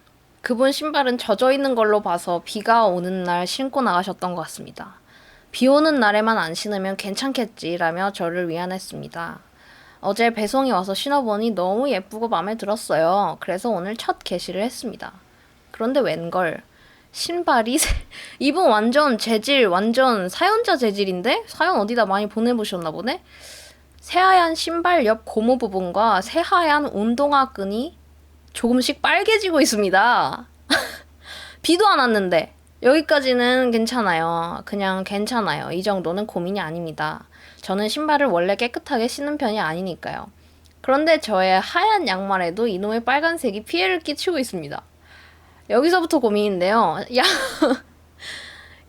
그분 신발은 젖어 있는 걸로 봐서 비가 오는 날 신고 나가셨던 것 같습니다. 비 오는 날에만 안 신으면 괜찮겠지라며 저를 위안했습니다. 어제 배송이 와서 신어보니 너무 예쁘고 마음에 들었어요. 그래서 오늘 첫 게시를 했습니다. 그런데 웬걸 신발이 이분 완전 재질 완전 사연자 재질인데? 사연 어디다 많이 보내보셨나 보네? 새하얀 신발 옆 고무 부분과 새하얀 운동화 끈이 조금씩 빨개지고 있습니다. 비도 안 왔는데 여기까지는 괜찮아요. 그냥 괜찮아요. 이 정도는 고민이 아닙니다. 저는 신발을 원래 깨끗하게 신는 편이 아니니까요. 그런데 저의 하얀 양말에도 이놈의 빨간색이 피해를 끼치고 있습니다. 여기서부터 고민인데요.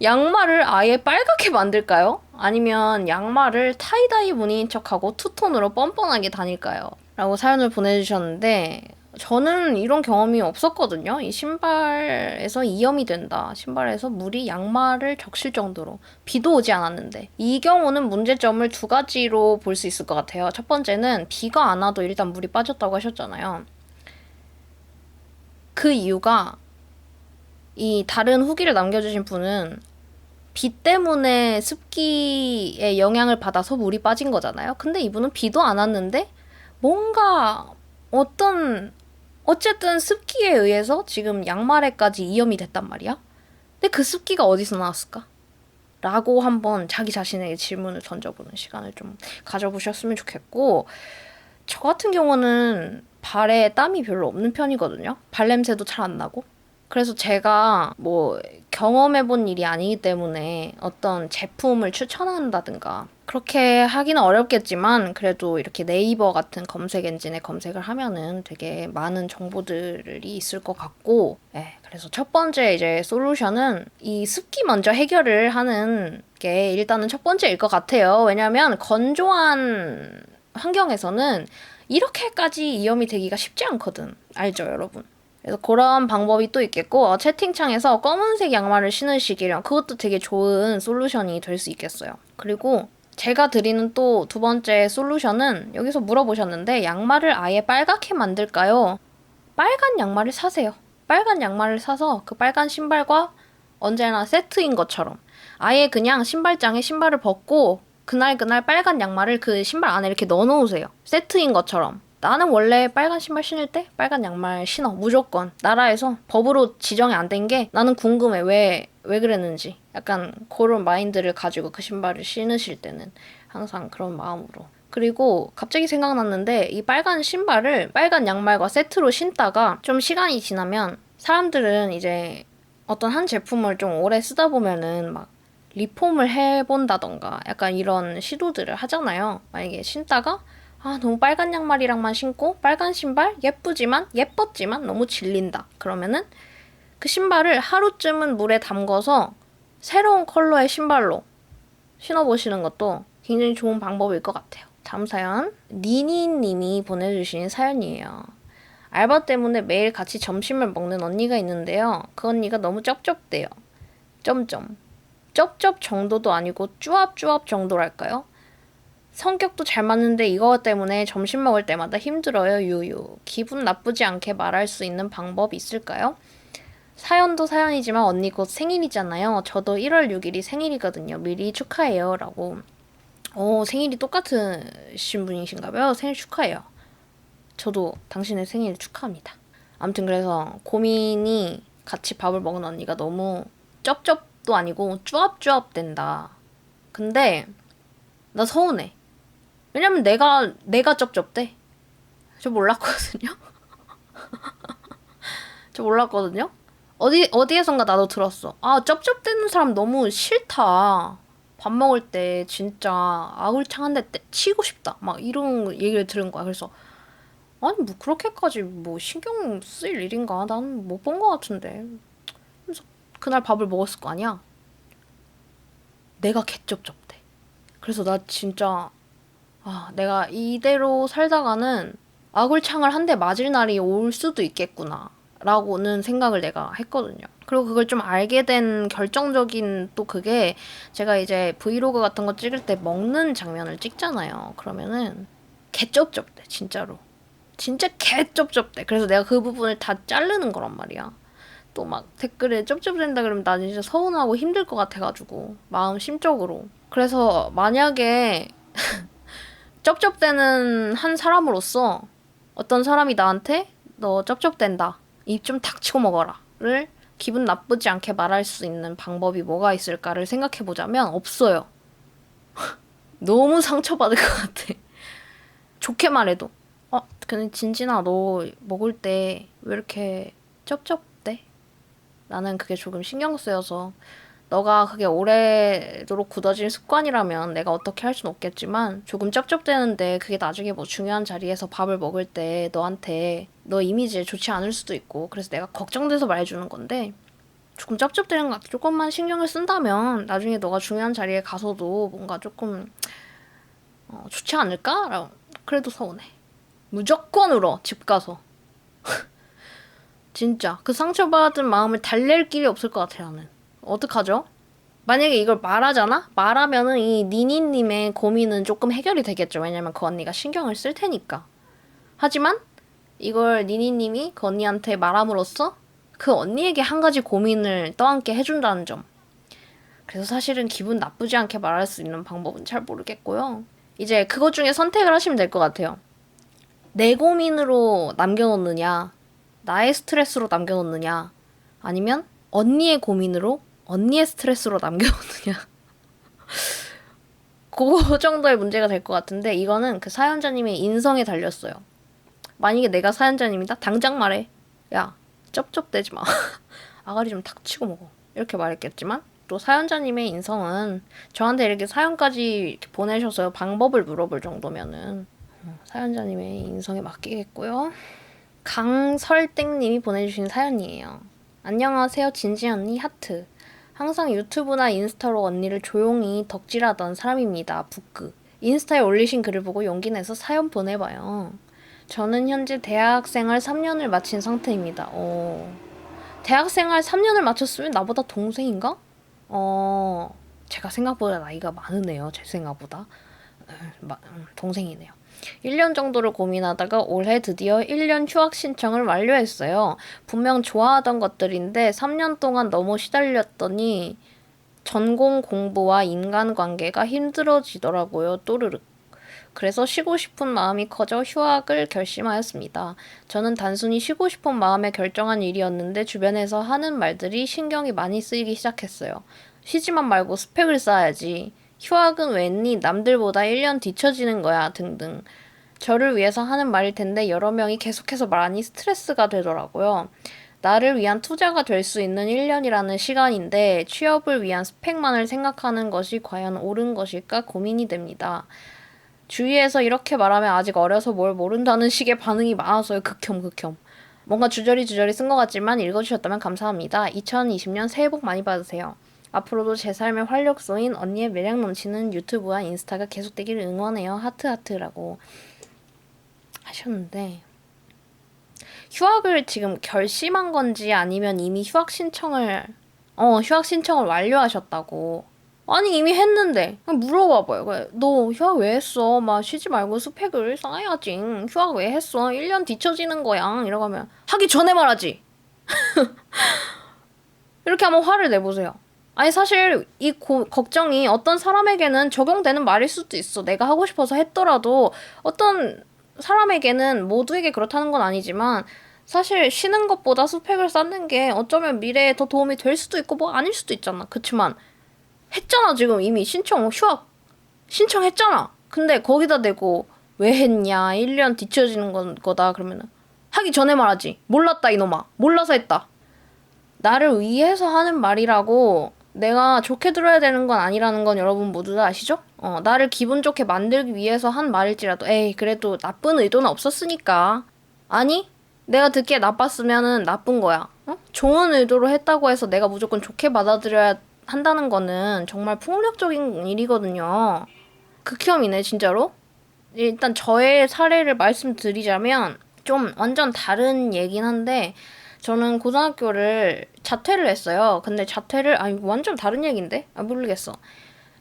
양말을 아예 빨갛게 만들까요? 아니면 양말을 타이다이 무늬인 척하고 투톤으로 뻔뻔하게 다닐까요? 라고 사연을 보내주셨는데 저는 이런 경험이 없었거든요. 이 신발에서 이염이 된다. 신발에서 물이 양말을 적실 정도로. 비도 오지 않았는데. 이 경우는 문제점을 2가지로 볼 수 있을 것 같아요. 첫 번째는 비가 안 와도 일단 물이 빠졌다고 하셨잖아요. 그 이유가 이 다른 후기를 남겨주신 분은 비 때문에 습기의 영향을 받아서 물이 빠진 거잖아요. 근데 이분은 비도 안 왔는데 뭔가 어쨌든 습기에 의해서 지금 양말에까지 이염이 됐단 말이야. 근데 그 습기가 어디서 나왔을까? 라고 한번 자기 자신에게 질문을 던져보는 시간을 좀 가져보셨으면 좋겠고, 저 같은 경우는 발에 땀이 별로 없는 편이거든요. 발냄새도 잘 안 나고. 그래서 제가 뭐 경험해본 일이 아니기 때문에 어떤 제품을 추천한다든가 그렇게 하기는 어렵겠지만 그래도 이렇게 네이버 같은 검색 엔진에 검색을 하면은 되게 많은 정보들이 있을 것 같고, 그래서 첫 번째 이제 솔루션은 이 습기 먼저 해결을 하는 게 일단은 첫 번째일 것 같아요. 왜냐면 건조한 환경에서는 이렇게까지 이염이 되기가 쉽지 않거든. 알죠, 여러분? 그래서 그런 방법이 또 있겠고, 채팅창에서 검은색 양말을 신으시기랑 그것도 되게 좋은 솔루션이 될 수 있겠어요. 그리고 제가 드리는 또 2번째 솔루션은 여기서 물어보셨는데 양말을 아예 빨갛게 만들까요? 빨간 양말을 사세요. 빨간 양말을 사서 그 빨간 신발과 언제나 세트인 것처럼 아예 그냥 신발장에 신발을 벗고 그날 빨간 양말을 그 신발 안에 이렇게 넣어놓으세요. 세트인 것처럼. 나는 원래 빨간 신발 신을 때 빨간 양말 신어. 무조건. 나라에서 법으로 지정이 안 된 게 나는 궁금해. 왜 그랬는지. 약간 그런 마인드를 가지고 그 신발을 신으실 때는 항상 그런 마음으로. 그리고 갑자기 생각났는데 이 빨간 신발을 빨간 양말과 세트로 신다가 좀 시간이 지나면 사람들은 이제 어떤 한 제품을 좀 오래 쓰다 보면은 막 리폼을 해본다던가 약간 이런 시도들을 하잖아요. 만약에 신다가 너무 빨간 양말이랑만 신고 빨간 신발 예뻤지만 너무 질린다. 그러면은 그 신발을 하루쯤은 물에 담궈서 새로운 컬러의 신발로 신어보시는 것도 굉장히 좋은 방법일 것 같아요. 다음 사연, 니니님이 보내주신 사연이에요. 알바 때문에 매일 같이 점심을 먹는 언니가 있는데요. 그 언니가 너무 쩝쩝대요. 점점. 쩝쩝 정도도 아니고 쭈압쭈압 정도랄까요? 성격도 잘 맞는데 이거 때문에 점심 먹을 때마다 힘들어요. 유유. 기분 나쁘지 않게 말할 수 있는 방법 있을까요? 사연도 사연이지만 언니 곧 생일이잖아요. 저도 1월 6일이 생일이거든요. 미리 축하해요. 라고. 생일이 똑같으신 분이신가봐요. 생일 축하해요. 저도 당신의 생일 축하합니다. 아무튼 그래서 고민이 같이 밥을 먹은 언니가 너무 쩝쩝도 아니고 쭈압쭈압 된다. 근데 나 서운해. 왜냐면 내가 쩝쩝대. 저 몰랐거든요. 저 몰랐거든요. 어디에선가 나도 들었어. 쩝쩝대는 사람 너무 싫다. 밥 먹을 때 진짜 아울창 한 대 치고 싶다. 막 이런 얘기를 들은 거야. 그래서 아니 뭐 그렇게까지 뭐 신경 쓰일 일인가? 난 못 본 거 같은데. 그래서 그날 밥을 먹었을 거 아니야. 내가 개쩝쩝대. 그래서 나 진짜 내가 이대로 살다가는 아굴창을 한 대 맞을 날이 올 수도 있겠구나. 라고는 생각을 내가 했거든요. 그리고 그걸 좀 알게 된 결정적인 또 그게 제가 이제 브이로그 같은 거 찍을 때 먹는 장면을 찍잖아요. 그러면은 개쩝쩝대 진짜로. 진짜 개쩝쩝대. 그래서 내가 그 부분을 다 자르는 거란 말이야. 또 막 댓글에 쩝쩝댄다 그러면 나 진짜 서운하고 힘들 것 같아가지고 마음 심적으로. 그래서 만약에 쩝쩝대는 한 사람으로서 어떤 사람이 나한테 너 쩝쩝댄다. 입 좀 닥치고 먹어라.를 기분 나쁘지 않게 말할 수 있는 방법이 뭐가 있을까를 생각해보자면 없어요. 너무 상처받을 것 같아. 좋게 말해도. 근데 진진아 너 먹을 때 왜 이렇게 쩝쩝대? 나는 그게 조금 신경 쓰여서 너가 그게 오래도록 굳어질 습관이라면 내가 어떻게 할 순 없겠지만 조금 쩝쩝대는데 그게 나중에 뭐 중요한 자리에서 밥을 먹을 때 너한테 너 이미지에 좋지 않을 수도 있고 그래서 내가 걱정돼서 말해주는 건데 조금 쩝쩝대는 거 조금만 신경을 쓴다면 나중에 너가 중요한 자리에 가서도 뭔가 조금 좋지 않을까? 그래도 서운해. 무조건 울어 집 가서. 진짜 그 상처받은 마음을 달랠 길이 없을 것 같아 나는. 어떡하죠? 만약에 이걸 말하잖아? 말하면은 이 니니님의 고민은 조금 해결이 되겠죠. 왜냐면 그 언니가 신경을 쓸 테니까. 하지만 이걸 니니님이 그 언니한테 말함으로써 그 언니에게 한 가지 고민을 떠안게 해준다는 점. 그래서 사실은 기분 나쁘지 않게 말할 수 있는 방법은 잘 모르겠고요. 이제 그것 중에 선택을 하시면 될 것 같아요. 내 고민으로 남겨놓느냐, 나의 스트레스로 남겨놓느냐, 아니면 언니의 고민으로 언니의 스트레스로 남겨놓느냐. 그거 정도의 문제가 될 것 같은데 이거는 그 사연자님의 인성에 달렸어요. 만약에 내가 사연자님이다? 당장 말해. 야, 쩝쩝대지 마. 아가리 좀 닥치고 먹어. 이렇게 말했겠지만 또 사연자님의 인성은 저한테 이렇게 사연까지 이렇게 보내셔서 방법을 물어볼 정도면은 사연자님의 인성에 맡기겠고요. 강설땡님이 보내주신 사연이에요. 안녕하세요 진지 언니 하트. 항상 유튜브나 인스타로 언니를 조용히 덕질하던 사람입니다. 부끄. 인스타에 올리신 글을 보고 용기 내서 사연 보내봐요. 저는 현재 대학생활 3년을 마친 상태입니다. 대학생활 3년을 마쳤으면 나보다 동생인가? 제가 생각보다 나이가 많으네요. 제 생각보다. 동생이네요. 1년 정도를 고민하다가 올해 드디어 1년 휴학 신청을 완료했어요. 분명 좋아하던 것들인데 3년 동안 너무 시달렸더니 전공 공부와 인간관계가 힘들어지더라고요. 또르륵. 그래서 쉬고 싶은 마음이 커져 휴학을 결심하였습니다. 저는 단순히 쉬고 싶은 마음에 결정한 일이었는데 주변에서 하는 말들이 신경이 많이 쓰이기 시작했어요. 쉬지만 말고 스펙을 쌓아야지. 휴학은 웬니 남들보다 1년 뒤처지는 거야 등등. 저를 위해서 하는 말일 텐데 여러 명이 계속해서 말하니 스트레스가 되더라고요. 나를 위한 투자가 될 수 있는 1년이라는 시간인데 취업을 위한 스펙만을 생각하는 것이 과연 옳은 것일까 고민이 됩니다. 주위에서 이렇게 말하면 아직 어려서 뭘 모른다는 식의 반응이 많아서요. 극혐. 뭔가 주저리 쓴 것 같지만 읽어주셨다면 감사합니다. 2020년 새해 복 많이 받으세요. 앞으로도 제 삶의 활력소인 언니의 매력 넘치는 유튜브와 인스타가 계속되기를 응원해요. 하트라고 하셨는데 휴학을 지금 결심한 건지 아니면 이미 휴학 신청을 완료하셨다고. 아니 이미 했는데 그냥 물어봐봐요. 너 휴학 왜 했어? 막 쉬지 말고 스펙을 쌓아야지. 휴학 왜 했어? 1년 뒤처지는 거야. 이러고 하면 하기 전에 말하지. 이렇게 한번 화를 내보세요. 아니 사실 이 걱정이 어떤 사람에게는 적용되는 말일 수도 있어. 내가 하고 싶어서 했더라도 어떤 사람에게는 모두에게 그렇다는 건 아니지만 사실 쉬는 것보다 스펙을 쌓는 게 어쩌면 미래에 더 도움이 될 수도 있고 뭐 아닐 수도 있잖아. 그치만 했잖아 지금 이미 휴학 신청했잖아. 근데 거기다 대고 왜 했냐 1년 뒤처지는 거다 그러면은 하기 전에 말하지. 몰랐다 이놈아. 몰라서 했다. 나를 위해서 하는 말이라고 내가 좋게 들어야 되는 건 아니라는 건 여러분 모두 다 아시죠? 나를 기분 좋게 만들기 위해서 한 말일지라도 에이 그래도 나쁜 의도는 없었으니까. 아니 내가 듣기에 나빴으면은 나쁜 거야. 좋은 의도로 했다고 해서 내가 무조건 좋게 받아들여야 한다는 거는 정말 폭력적인 일이거든요. 극혐이네 진짜로. 일단 저의 사례를 말씀드리자면 좀 완전 다른 얘긴 한데 저는 고등학교를 자퇴를 했어요. 근데 자퇴를 아니 완전 다른 얘긴데? 모르겠어.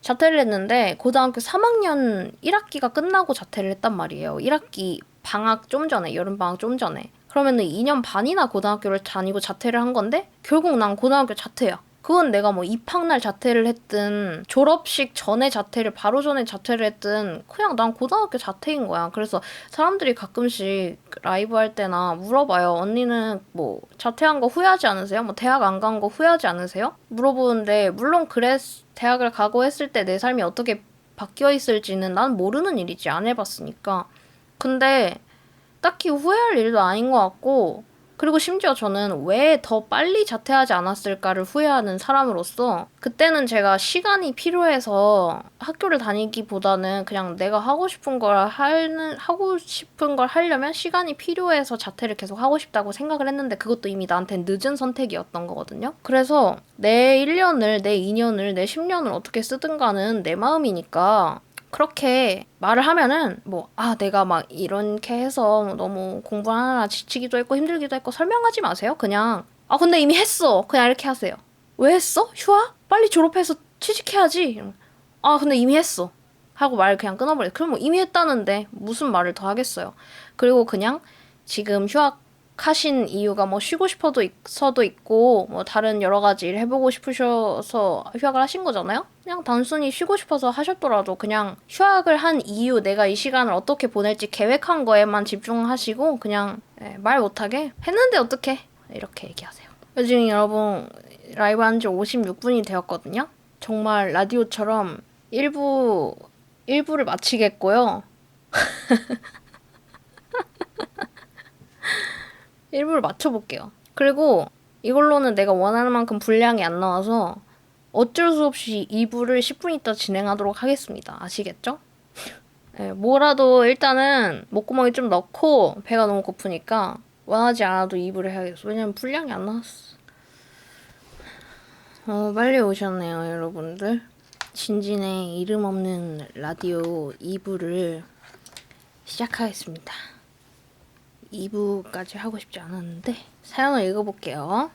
자퇴를 했는데 고등학교 3학년 1학기가 끝나고 자퇴를 했단 말이에요. 1학기 방학 좀 전에, 여름방학 좀 전에. 그러면은 2년 반이나 고등학교를 다니고 자퇴를 한 건데 결국 난 고등학교 자퇴야. 그건 내가 뭐 입학날 자퇴를 했든 졸업식 전에 자퇴를 바로 전에 자퇴를 했든 그냥 난 고등학교 자퇴인 거야. 그래서 사람들이 가끔씩 라이브 할 때나 물어봐요. 언니는 뭐 자퇴한 거 후회하지 않으세요? 뭐 대학 안 간 거 후회하지 않으세요? 물어보는데 물론 대학을 가고 했을 때 내 삶이 어떻게 바뀌어 있을지는 난 모르는 일이지. 안 해봤으니까. 근데 딱히 후회할 일도 아닌 것 같고 그리고 심지어 저는 왜 더 빨리 자퇴하지 않았을까를 후회하는 사람으로서 그때는 제가 시간이 필요해서 학교를 다니기보다는 그냥 내가 하고 싶은 걸 하려면 시간이 필요해서 자퇴를 계속 하고 싶다고 생각을 했는데 그것도 이미 나한테 늦은 선택이었던 거거든요. 그래서 내 1년을, 내 2년을, 내 10년을 어떻게 쓰든가는 내 마음이니까 그렇게 말을 하면은 내가 막 이렇게 해서 너무 공부하느라 지치기도 했고 힘들기도 했고 설명하지 마세요. 그냥 근데 이미 했어. 그냥 이렇게 하세요. 왜 했어? 휴학? 빨리 졸업해서 취직해야지. 근데 이미 했어. 하고 말 그냥 끊어버려. 그럼 이미 했다는데 무슨 말을 더 하겠어요. 그리고 그냥 지금 휴학하신 이유가 쉬고 싶어서도 있고 다른 여러 가지 일 해보고 싶으셔서 휴학을 하신 거잖아요. 그냥 단순히 쉬고 싶어서 하셨더라도 그냥 휴학을 한 이유, 내가 이 시간을 어떻게 보낼지 계획한 거에만 집중하시고 그냥 말 못하게 했는데 어떡해 이렇게 얘기하세요. 요즘 여러분 라이브 한 지 56분이 되었거든요. 정말 라디오처럼 1부를 마치겠고요. 1부를 맞춰볼게요. 그리고 이걸로는 내가 원하는 만큼 분량이 안 나와서 어쩔 수 없이 2부를 10분 있다 진행하도록 하겠습니다. 아시겠죠? 네, 뭐라도 일단은 목구멍에 좀 넣고 배가 너무 고프니까 원하지 않아도 2부를 해야겠어. 왜냐면 분량이 안 나왔어. 빨리 오셨네요, 여러분들. 진진의 이름 없는 라디오 2부를 시작하겠습니다. 2부까지 하고 싶지 않았는데 사연을 읽어볼게요.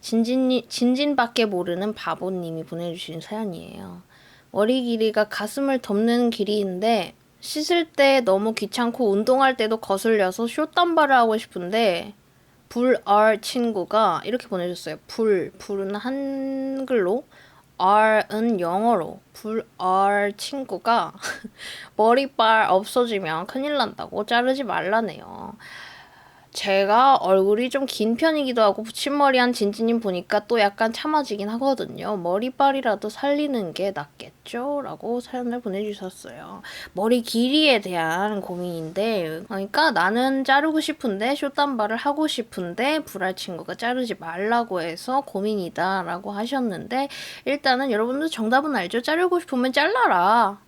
진진밖에 모르는 바보님이 보내주신 사연이에요. 머리 길이가 가슴을 덮는 길이인데 씻을 때 너무 귀찮고 운동할 때도 거슬려서 숏단발을 하고 싶은데 불R 친구가 이렇게 보내줬어요. 불은 한글로 R은 영어로 불R 친구가 머리빨 없어지면 큰일 난다고 자르지 말라네요. 제가 얼굴이 좀 긴 편이기도 하고 붙임머리한 진진님 보니까 또 약간 참아지긴 하거든요. 머리빨이라도 살리는 게 낫겠죠? 라고 사연을 보내주셨어요. 머리 길이에 대한 고민인데 그러니까 나는 자르고 싶은데 숏단발을 하고 싶은데 불알 친구가 자르지 말라고 해서 고민이다 라고 하셨는데 일단은 여러분들 정답은 알죠? 자르고 싶으면 잘라라.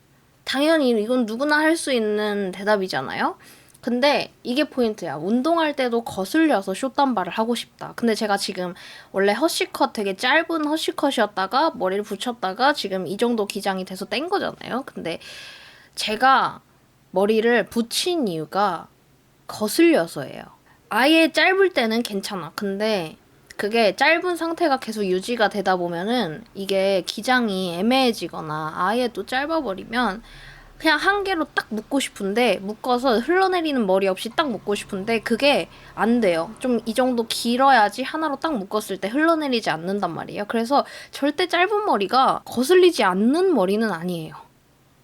당연히 이건 누구나 할 수 있는 대답이잖아요. 근데 이게 포인트야. 운동할 때도 거슬려서 숏단발을 하고 싶다. 근데 제가 지금 원래 허쉬컷 되게 짧은 허쉬컷이었다가 머리를 붙였다가 지금 이 정도 기장이 돼서 뗀 거잖아요. 근데 제가 머리를 붙인 이유가 거슬려서예요. 아예 짧을 때는 괜찮아. 근데 그게 짧은 상태가 계속 유지가 되다 보면은 이게 기장이 애매해지거나 아예 또 짧아버리면 그냥 한 개로 딱 묶고 싶은데 묶어서 흘러내리는 머리 없이 딱 묶고 싶은데 그게 안 돼요. 좀 이 정도 길어야지 하나로 딱 묶었을 때 흘러내리지 않는단 말이에요. 그래서 절대 짧은 머리가 거슬리지 않는 머리는 아니에요.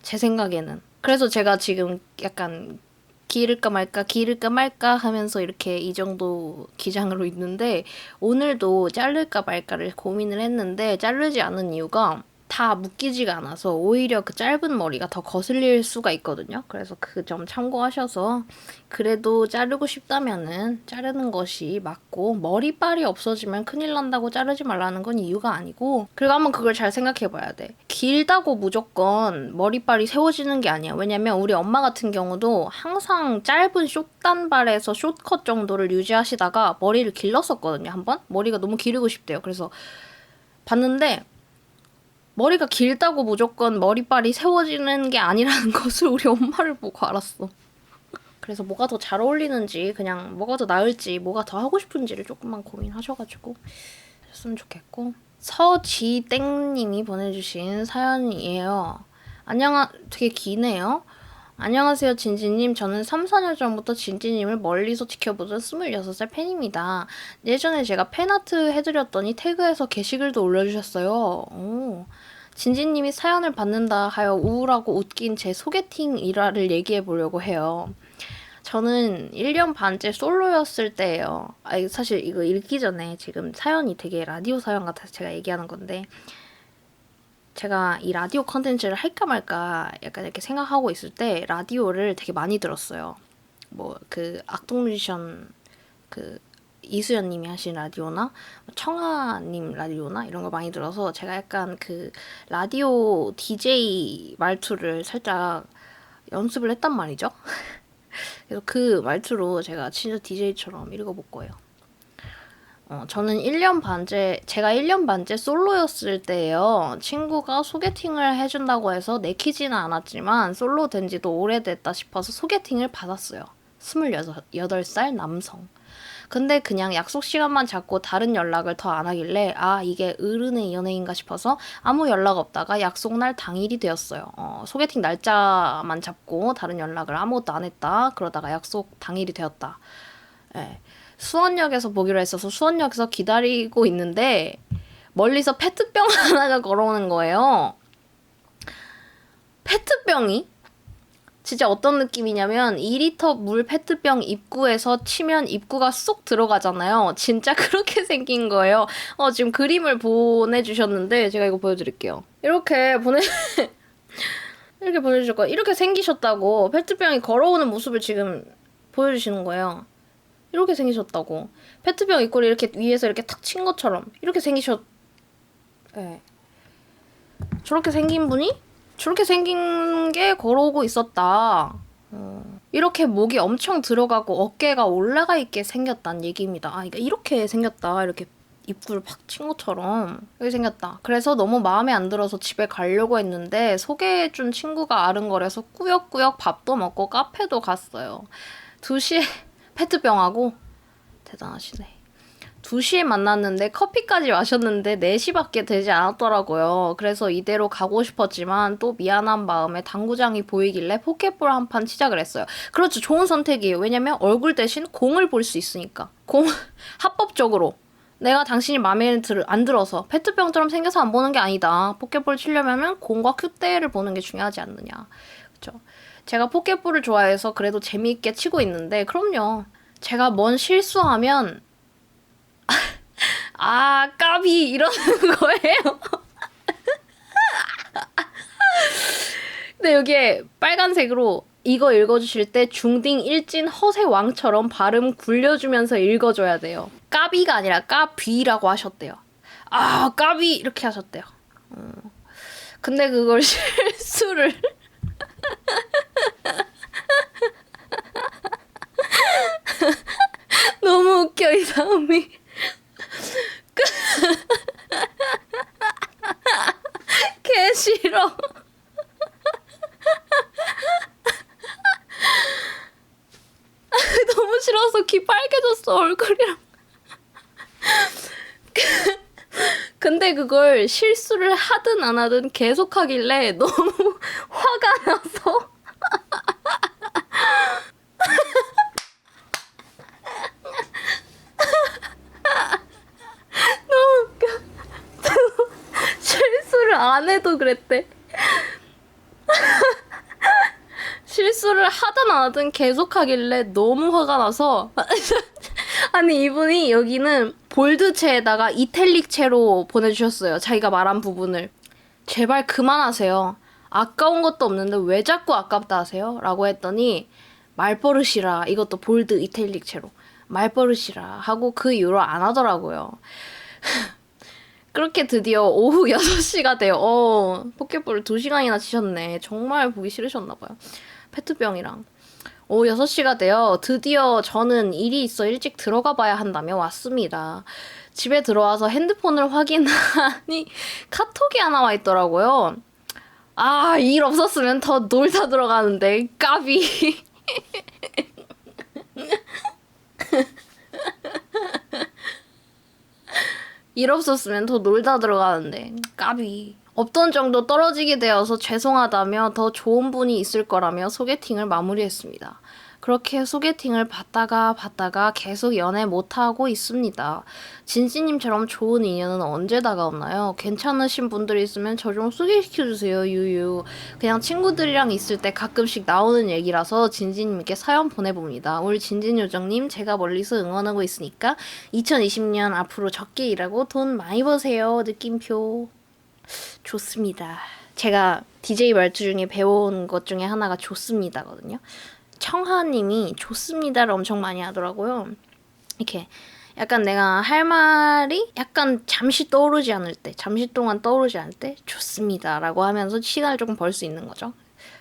제 생각에는. 그래서 제가 지금 약간 기를까 말까 하면서 이렇게 이 정도 기장으로 있는데 오늘도 자를까 말까를 고민을 했는데 자르지 않은 이유가 다 묶이지가 않아서 오히려 그 짧은 머리가 더 거슬릴 수가 있거든요. 그래서 그 점 참고하셔서 그래도 자르고 싶다면은 자르는 것이 맞고 머리빨이 없어지면 큰일 난다고 자르지 말라는 건 이유가 아니고 그리고 한번 그걸 잘 생각해 봐야 돼. 길다고 무조건 머리빨이 세워지는 게 아니야. 왜냐면 우리 엄마 같은 경우도 항상 짧은 숏단발에서 숏컷 정도를 유지하시다가 머리를 길렀었거든요. 한번 머리가 너무 기르고 싶대요. 그래서 봤는데 머리가 길다고 무조건 머리빨이 세워지는 게 아니라는 것을 우리 엄마를 보고 알았어. 그래서 뭐가 더 잘 어울리는지, 그냥 뭐가 더 나을지, 뭐가 더 하고 싶은지를 조금만 고민하셔가지고 했으면 좋겠고. 서지땡님이 보내주신 사연이에요. 되게 기네요. 안녕하세요, 진지님. 저는 3, 4년 전부터 진지님을 멀리서 지켜보던 26살 팬입니다. 예전에 제가 팬아트 해드렸더니 태그해서 게시글도 올려주셨어요. 오. 진지님이 사연을 받는다 하여 우울하고 웃긴 제 소개팅 일화를 얘기해보려고 해요. 저는 1년 반째 솔로였을 때예요. 사실 이거 읽기 전에 지금 사연이 되게 라디오 사연 같아서 제가 얘기하는 건데, 제가 이 라디오 컨텐츠를 할까 말까 약간 이렇게 생각하고 있을 때 라디오를 되게 많이 들었어요. 뭐 그 악동뮤지션 그 이수연 님이 하신 라디오나 청아 님 라디오나 이런 거 많이 들어서 제가 약간 그 라디오 DJ 말투를 살짝 연습을 했단 말이죠. 그래서 그 말투로 제가 진짜 DJ처럼 읽어볼 거예요. 저는 제가 1년 반째 솔로였을 때예요. 친구가 소개팅을 해준다고 해서 내키지는 않았지만 솔로 된 지도 오래됐다 싶어서 소개팅을 받았어요. 28살 남성. 근데 그냥 약속 시간만 잡고 다른 연락을 더 안 하길래 이게 어른의 연애인가 싶어서 아무 연락 없다가 약속날 당일이 되었어요. 소개팅 날짜만 잡고 다른 연락을 아무것도 안 했다. 그러다가 약속 당일이 되었다. 네. 수원역에서 보기로 했어서 수원역에서 기다리고 있는데 멀리서 페트병 하나가 걸어오는 거예요. 페트병이? 진짜 어떤 느낌이냐면 2리터 물 페트병 입구에서 치면 입구가 쏙 들어가잖아요. 진짜 그렇게 생긴 거예요. 지금 그림을 보내주셨는데 제가 이거 보여드릴게요. 이렇게 보내주실 거예요. 이렇게 생기셨다고 페트병이 걸어오는 모습을 지금 보여주시는 거예요. 이렇게 생기셨다고. 페트병 입구를 이렇게 위에서 이렇게 탁 친 것처럼 이렇게 네. 저렇게 생긴 분이 저렇게 생긴 게 걸어오고 있었다. 이렇게 목이 엄청 들어가고 어깨가 올라가 있게 생겼다는 얘기입니다. 그러니까 이렇게 생겼다. 이렇게 입구를 팍 친 것처럼 이렇게 생겼다. 그래서 너무 마음에 안 들어서 집에 가려고 했는데 소개해준 친구가 아른거려서 꾸역꾸역 밥도 먹고 카페도 갔어요. 2시에 페트병하고 대단하시네. 2시에 만났는데 커피까지 마셨는데 4시밖에 되지 않았더라고요. 그래서 이대로 가고 싶었지만 또 미안한 마음에 당구장이 보이길래 포켓볼 한 판 시작을 했어요. 그렇죠. 좋은 선택이에요. 왜냐면 얼굴 대신 공을 볼 수 있으니까. 합법적으로. 내가 당신이 마음에 안 들어서 페트병처럼 생겨서 안 보는 게 아니다. 포켓볼 치려면 공과 큐대를 보는 게 중요하지 않느냐. 그렇죠. 제가 포켓볼을 좋아해서 그래도 재미있게 치고 있는데 그럼요. 제가 뭔 실수하면 까비 이러는 거예요. 근데 여기에 빨간색으로 이거 읽어주실 때 중딩 일진 허세 왕처럼 발음 굴려주면서 읽어줘야 돼요. 까비가 아니라 까비라고 하셨대요. 까비 이렇게 하셨대요. 근데 그걸 실수를 너무 웃겨 이 사람이. 개 싫어. 너무 싫어서 귀 빨개졌어 얼굴이랑. 근데 그걸 실수를 하든 안 하든 계속 하길래 너무 화가 나서 너무 웃겨. 실수를 안 해도 그랬대. 실수를 하든 안 하든 계속 하길래 너무 화가 나서 아니 이분이 여기는 볼드체에다가 이탈릭체로 보내주셨어요. 자기가 말한 부분을. 제발 그만하세요. 아까운 것도 없는데 왜 자꾸 아깝다 하세요? 라고 했더니 말버릇이라. 이것도 볼드 이탈릭체로 말버릇이라 하고 그 이후로 안 하더라고요. 그렇게 드디어 오후 6시가 돼요. 포켓볼을 2시간이나 치셨네. 정말 보기 싫으셨나봐요. 페트병이랑. 오후 6시가 돼요. 드디어 저는 일이 있어 일찍 들어가 봐야 한다며 왔습니다. 집에 들어와서 핸드폰을 확인하니 카톡이 하나 와 있더라고요. 아, 일 없었으면 더 놀다 들어가는데 까비. 일 없었으면 더 놀다 들어가는데 까비. 없던 정도 떨어지게 되어서 죄송하다며 더 좋은 분이 있을 거라며 소개팅을 마무리했습니다. 그렇게 소개팅을 받다가 계속 연애 못하고 있습니다. 진씨님처럼 좋은 인연은 언제 다가오나요? 괜찮으신 분들이 있으면 저 좀 소개시켜주세요. 유유. 그냥 친구들이랑 있을 때 가끔씩 나오는 얘기라서 진지님께 사연 보내봅니다. 우리 진진요정님 제가 멀리서 응원하고 있으니까 2020년 앞으로 적게 일하고 돈 많이 버세요. 느낌표. 좋습니다. 제가 DJ 말투 중에 배워온 것 중에 하나가 좋습니다거든요. 청하님이 좋습니다를 엄청 많이 하더라고요. 이렇게 약간 내가 할 말이 약간 잠시 떠오르지 않을 때, 잠시 동안 떠오르지 않을 때 좋습니다라고 하면서 시간을 조금 벌 수 있는 거죠.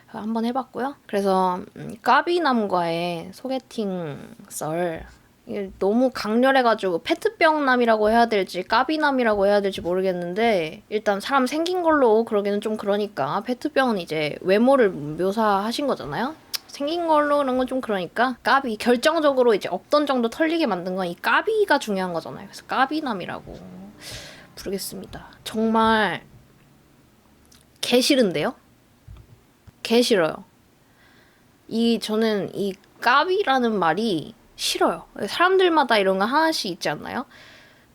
한번 해봤고요. 그래서 까비남과의 소개팅 썰 이게 너무 강렬해가지고 페트병남이라고 해야 될지 까비남이라고 해야 될지 모르겠는데 일단 사람 생긴 걸로 그러기는 좀 그러니까 페트병은 이제 외모를 묘사하신 거잖아요. 생긴 걸로 그런 건 좀 그러니까 까비 결정적으로 이제 없던 정도 털리게 만든 건 이 까비가 중요한 거잖아요. 그래서 까비남이라고 부르겠습니다. 정말 개 싫은데요? 개 싫어요. 저는 이 까비라는 말이 싫어요. 사람들마다 이런 거 하나씩 있지 않나요?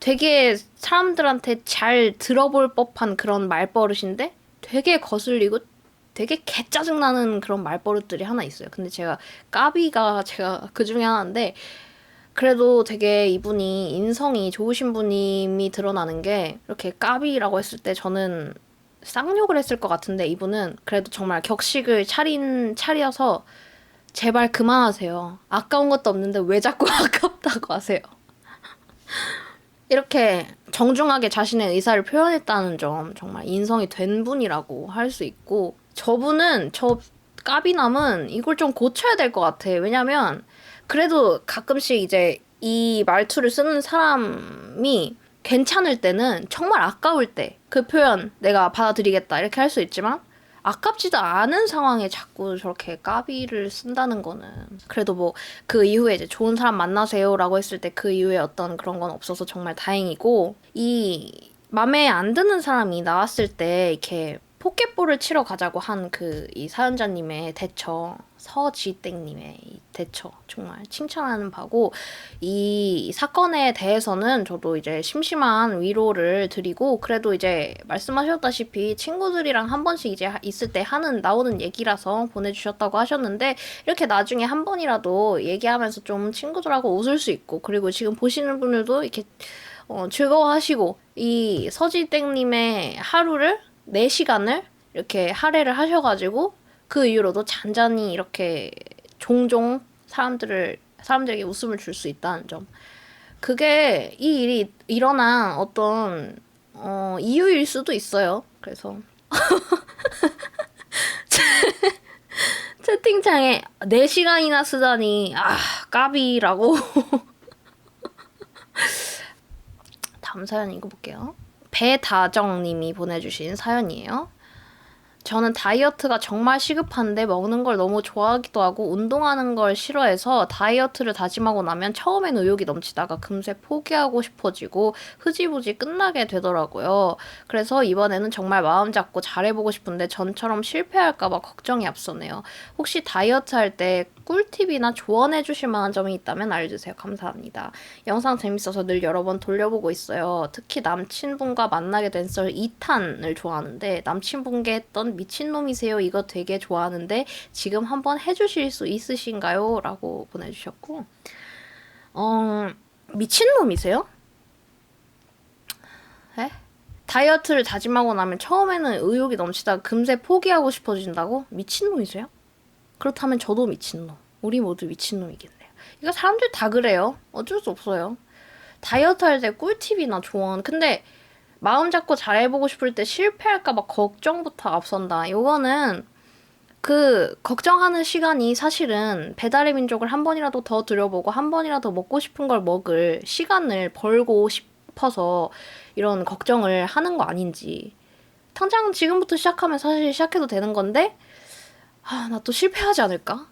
되게 사람들한테 잘 들어볼 법한 그런 말버릇인데 되게 거슬리고 되게 개 짜증나는 그런 말버릇들이 하나 있어요. 근데 까비가 제가 그 중에 하나인데 그래도 되게 이분이 인성이 좋으신 분임이 드러나는 게 이렇게 까비라고 했을 때 저는 쌍욕을 했을 것 같은데 이분은 그래도 정말 격식을 차려서 제발 그만하세요. 아까운 것도 없는데 왜 자꾸 아깝다고 하세요. 이렇게 정중하게 자신의 의사를 표현했다는 점 정말 인성이 된 분이라고 할 수 있고 저 까비남은 이걸 좀 고쳐야 될 것 같아. 왜냐면 그래도 가끔씩 이제 이 말투를 쓰는 사람이 괜찮을 때는 정말 아까울 때 그 표현 내가 받아들이겠다 이렇게 할 수 있지만 아깝지도 않은 상황에 자꾸 저렇게 까비를 쓴다는 거는 그래도 뭐 그 이후에 이제 좋은 사람 만나세요라고 했을 때 그 이후에 어떤 그런 건 없어서 정말 다행이고 이 맘에 안 드는 사람이 나왔을 때 이렇게 포켓볼을 치러 가자고 한 이 사연자님의 대처 서지땡님의 이 대처 정말 칭찬하는 바고 이 사건에 대해서는 저도 이제 심심한 위로를 드리고 그래도 이제 말씀하셨다시피 친구들이랑 한 번씩 이제 있을 때 나오는 얘기라서 보내주셨다고 하셨는데 이렇게 나중에 한 번이라도 얘기하면서 좀 친구들하고 웃을 수 있고 그리고 지금 보시는 분들도 이렇게 즐거워하시고 이 서지땡님의 하루를 4시간을 이렇게 할애를 하셔가지고 그 이후로도 잔잔히 이렇게 종종 사람들에게 웃음을 줄 수 있다는 점. 그게 이 일이 일어난 어떤 이유일 수도 있어요. 그래서 채팅창에 4시간이나 쓰다니 까비라고. 다음 사연 읽어볼게요. 배다정님이 보내주신 사연이에요. 저는 다이어트가 정말 시급한데 먹는 걸 너무 좋아하기도 하고 운동하는 걸 싫어해서 다이어트를 다짐하고 나면 처음엔 의욕이 넘치다가 금세 포기하고 싶어지고 흐지부지 끝나게 되더라고요. 그래서 이번에는 정말 마음 잡고 잘해보고 싶은데 전처럼 실패할까봐 걱정이 앞서네요. 혹시 다이어트 할 때 꿀팁이나 조언해주실 만한 점이 있다면 알려주세요. 감사합니다. 영상 재밌어서 늘 여러 번 돌려보고 있어요. 특히 남친분과 만나게 된 썰 2탄을 좋아하는데 남친분께 했던 미친놈이세요. 이거 되게 좋아하는데 지금 한번 해주실 수 있으신가요? 라고 보내주셨고 미친놈이세요? 에? 다이어트를 다짐하고 나면 처음에는 의욕이 넘치다가 금세 포기하고 싶어진다고? 미친놈이세요? 그렇다면 저도 미친놈. 우리 모두 미친놈이겠네요. 이거 사람들 다 그래요. 어쩔 수 없어요. 다이어트 할 때 꿀팁이나 조언. 근데 마음 잡고 잘해보고 싶을 때 실패할까봐 걱정부터 앞선다. 요거는 걱정하는 시간이 사실은 배달의 민족을 한 번이라도 더 들여보고 한 번이라도 먹고 싶은 걸 먹을 시간을 벌고 싶어서 이런 걱정을 하는 거 아닌지. 당장 지금부터 시작하면 사실 시작해도 되는 건데 나 또 실패하지 않을까?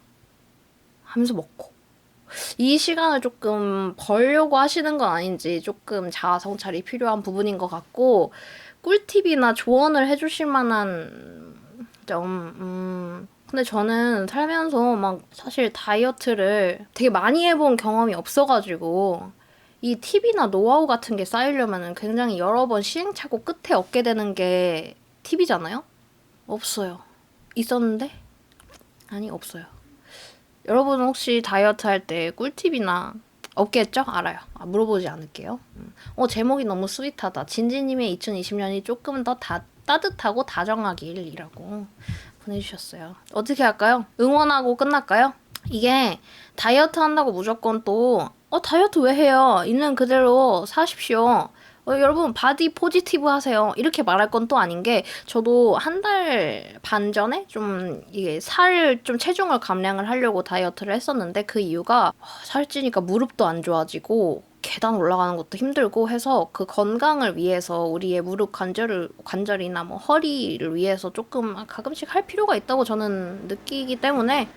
하면서 먹고. 이 시간을 조금 벌려고 하시는 건 아닌지 조금 자아 성찰이 필요한 부분인 것 같고, 꿀팁이나 조언을 해주실 만한 점, 근데 저는 살면서 막 사실 다이어트를 되게 많이 해본 경험이 없어가지고 이 팁이나 노하우 같은 게 쌓이려면 굉장히 여러 번 시행착오 끝에 얻게 되는 게 팁이잖아요? 없어요. 있었는데? 아니, 없어요. 여러분 혹시 다이어트 할 때 꿀팁이나 없겠죠? 알아요. 물어보지 않을게요. 제목이 너무 스윗하다. 진지님의 2020년이 조금 더 따뜻하고 다정하길이라고 보내주셨어요. 어떻게 할까요? 응원하고 끝날까요? 이게 다이어트 한다고 무조건 또 다이어트 왜 해요? 있는 그대로 사십시오. 여러분 바디 포지티브 하세요. 이렇게 말할 건 또 아닌 게, 저도 한 달 반 전에 좀 이게 좀 체중을 감량을 하려고 다이어트를 했었는데, 그 이유가 살찌니까 무릎도 안 좋아지고 계단 올라가는 것도 힘들고 해서 그 건강을 위해서 우리의 무릎 관절이나 뭐 허리를 위해서 조금 가끔씩 할 필요가 있다고 저는 느끼기 때문에,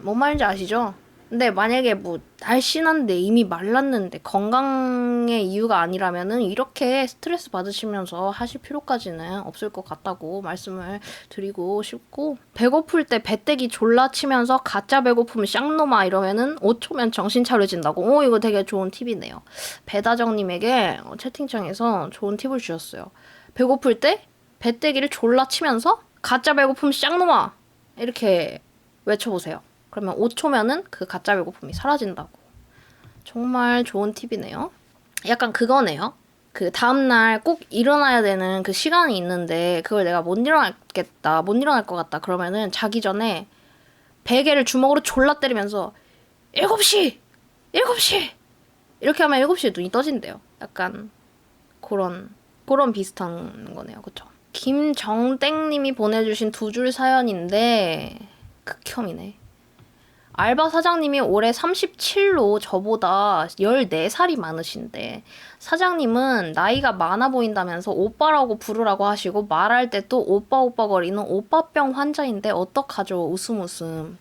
뭔 말인지 아시죠? 근데 만약에 뭐 날씬한데 이미 말랐는데 건강의 이유가 아니라면은 이렇게 스트레스 받으시면서 하실 필요까지는 없을 것 같다고 말씀을 드리고 싶고, 배고플 때 배때기 졸라 치면서 가짜 배고픔 쌍놈아 이러면은 5초면 정신 차려진다고. 이거 되게 좋은 팁이네요. 배다정님에게 채팅창에서 좋은 팁을 주셨어요. 배고플 때 배때기를 졸라 치면서 가짜 배고픔 쌍놈아 이렇게 외쳐보세요. 그러면 5초면은 그 가짜 배고픔이 사라진다고. 정말 좋은 팁이네요. 약간 그거네요. 그 다음날 꼭 일어나야 되는 그 시간이 있는데 그걸 내가 못 일어날 것 같다. 그러면은 자기 전에 베개를 주먹으로 졸라 때리면서 7시! 7시! 이렇게 하면 7시에 눈이 떠진대요. 약간 그런 비슷한 거네요. 그쵸? 김정땡님이 보내주신 2줄 사연인데 극혐이네. 알바 사장님이 올해 37로 저보다 14살이 많으신데, 사장님은 나이가 많아 보인다면서 오빠라고 부르라고 하시고 말할 때 또 오빠 거리는 오빠병 환자인데 어떡하죠? 웃음.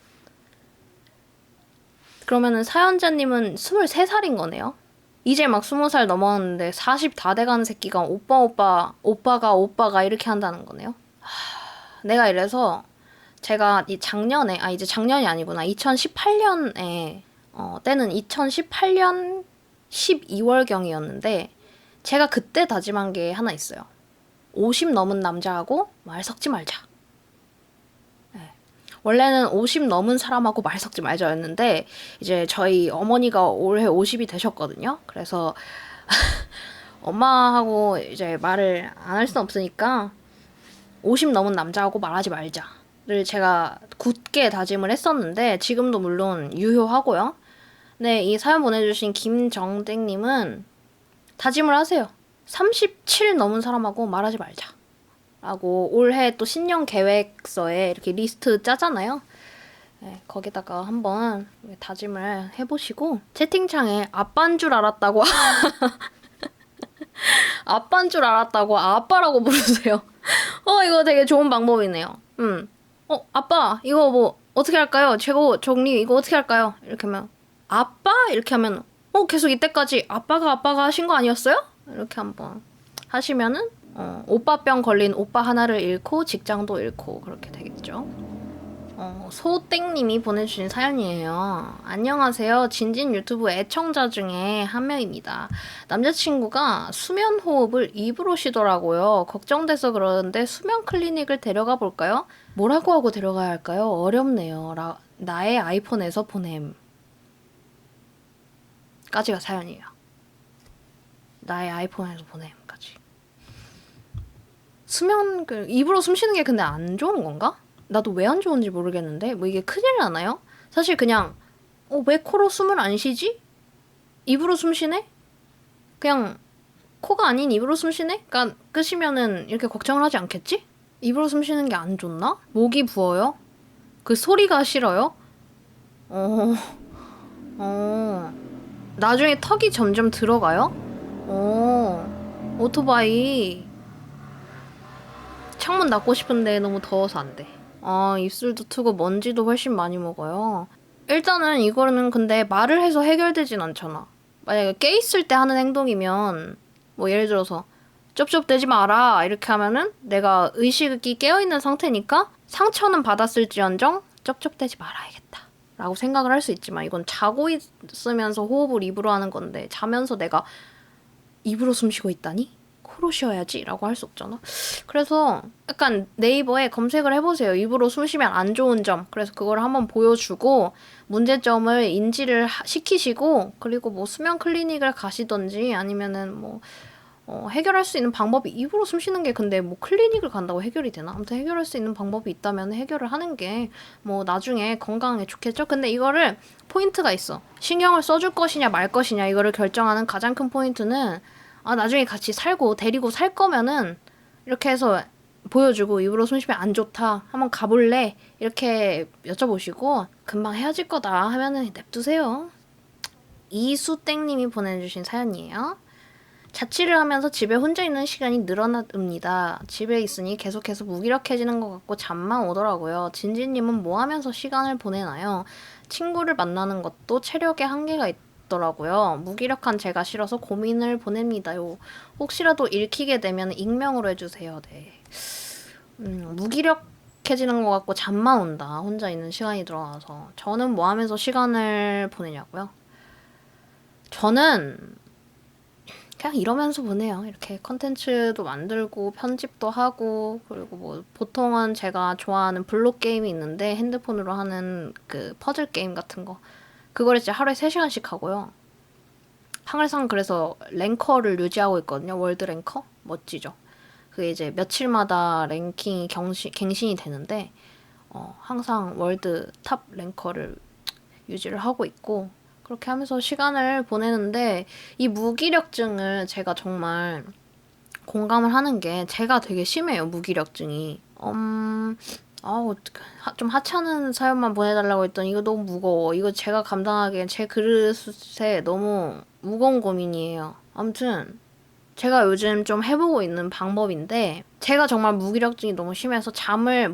그러면은 사연자님은 23살인 거네요? 이제 막 20살 넘었는데 40 다 돼가는 새끼가 오빠가 이렇게 한다는 거네요? 내가 이래서 제가 이제 작년이 아니구나. 2018년에, 때는 2018년 12월경이었는데, 제가 그때 다짐한 게 하나 있어요. 50 넘은 남자하고 말 섞지 말자. 네. 원래는 50 넘은 사람하고 말 섞지 말자였는데, 이제 저희 어머니가 올해 50이 되셨거든요. 그래서, 엄마하고 이제 말을 안 할 순 없으니까, 50 넘은 남자하고 말하지 말자. 를 제가 굳게 다짐을 했었는데 지금도 물론 유효하고요. 네, 이 사연 보내주신 김정땡님은 다짐을 하세요. 37 넘은 사람하고 말하지 말자. 라고 올해 또 신년 계획서에 이렇게 리스트 짜잖아요. 네, 거기다가 한번 다짐을 해보시고, 채팅창에 아빠인 줄 알았다고 아빠인 줄 알았다고 아빠라고 부르세요. 이거 되게 좋은 방법이네요. 아빠, 이거 뭐, 어떻게 할까요? 최고 정리, 이거 어떻게 할까요? 이렇게 하면, 아빠? 이렇게 하면, 계속 이때까지 아빠가 하신 거 아니었어요? 이렇게 한번 하시면은, 오빠병 걸린 오빠 하나를 잃고, 직장도 잃고, 그렇게 되겠죠. 소땡님이 보내주신 사연이에요. 안녕하세요. 진진 유튜브 애청자 중에 한 명입니다. 남자친구가 수면 호흡을 입으로 쉬더라고요. 걱정돼서 그러는데 수면 클리닉을 데려가 볼까요? 뭐라고 하고 데려가야 할까요? 어렵네요. 나의 아이폰에서 보냄. 까지가 사연이에요. 나의 아이폰에서 보냄까지. 입으로 숨 쉬는 게 근데 안 좋은 건가? 나도 왜 안 좋은지 모르겠는데 뭐 이게 큰일 나나요? 사실 그냥 왜 코로 숨을 안 쉬지? 입으로 숨 쉬네? 그냥 코가 아닌 입으로 숨 쉬네? 그러니까 끄시면은 이렇게 걱정을 하지 않겠지? 입으로 숨 쉬는 게 안 좋나? 목이 부어요? 그 소리가 싫어요? 나중에 턱이 점점 들어가요? 오토바이. 창문 닫고 싶은데 너무 더워서 안 돼. 입술도 트고 먼지도 훨씬 많이 먹어요. 일단은 이거는 근데 말을 해서 해결되진 않잖아. 만약에 깨 있을 때 하는 행동이면 뭐 예를 들어서 쩝쩝대지 마라 이렇게 하면은 내가 의식이 깨어있는 상태니까 상처는 받았을지언정 쩝쩝대지 말아야겠다 라고 생각을 할 수 있지만 이건 자고 있으면서 호흡을 입으로 하는 건데 자면서 내가 입으로 숨 쉬고 있다니? 코로 쉬어야지 라고 할 수 없잖아. 그래서 약간 네이버에 검색을 해보세요. 입으로 숨 쉬면 안 좋은 점. 그래서 그걸 한번 보여주고 문제점을 인지를 시키시고 그리고 뭐 수면 클리닉을 가시던지 아니면은 뭐 해결할 수 있는 방법이 입으로 숨 쉬는 게 근데 뭐 클리닉을 간다고 해결이 되나? 아무튼 해결할 수 있는 방법이 있다면 해결을 하는 게 뭐 나중에 건강에 좋겠죠? 근데 이거를 포인트가 있어. 신경을 써줄 것이냐 말 것이냐 이거를 결정하는 가장 큰 포인트는 나중에 같이 살고 데리고 살 거면은 이렇게 해서 보여주고 입으로 숨 쉬면 안 좋다. 한번 가볼래? 이렇게 여쭤보시고 금방 헤어질 거다 하면은 냅두세요. 이수땡님이 보내주신 사연이에요. 자취를 하면서 집에 혼자 있는 시간이 늘어납니다. 집에 있으니 계속해서 무기력해지는 것 같고 잠만 오더라고요. 진지님은 뭐 하면서 시간을 보내나요? 친구를 만나는 것도 체력에 한계가 있더라고요. 무기력한 제가 싫어서 고민을 보냅니다요. 혹시라도 읽히게 되면 익명으로 해주세요. 네. 무기력해지는 것 같고 잠만 온다. 혼자 있는 시간이 늘어나서. 저는 뭐 하면서 시간을 보내냐고요? 저는 그냥 이러면서 보내요. 이렇게 컨텐츠도 만들고 편집도 하고 그리고 뭐 보통은 제가 좋아하는 블록 게임이 있는데 핸드폰으로 하는 그 퍼즐 게임 같은 거 그걸 이제 하루에 3시간씩 하고요. 항상 그래서 랭커를 유지하고 있거든요. 월드 랭커? 멋지죠? 그게 이제 며칠마다 랭킹이 갱신이 되는데 항상 월드 탑 랭커를 유지를 하고 있고 그렇게 하면서 시간을 보내는데 이 무기력증을 제가 정말 공감을 하는 게 제가 되게 심해요. 무기력증이. 좀 하찮은 사연만 보내달라고 했더니 이거 너무 무거워. 이거 제가 감당하기엔 제 그릇에 너무 무거운 고민이에요. 아무튼 제가 요즘 좀 해보고 있는 방법인데 제가 정말 무기력증이 너무 심해서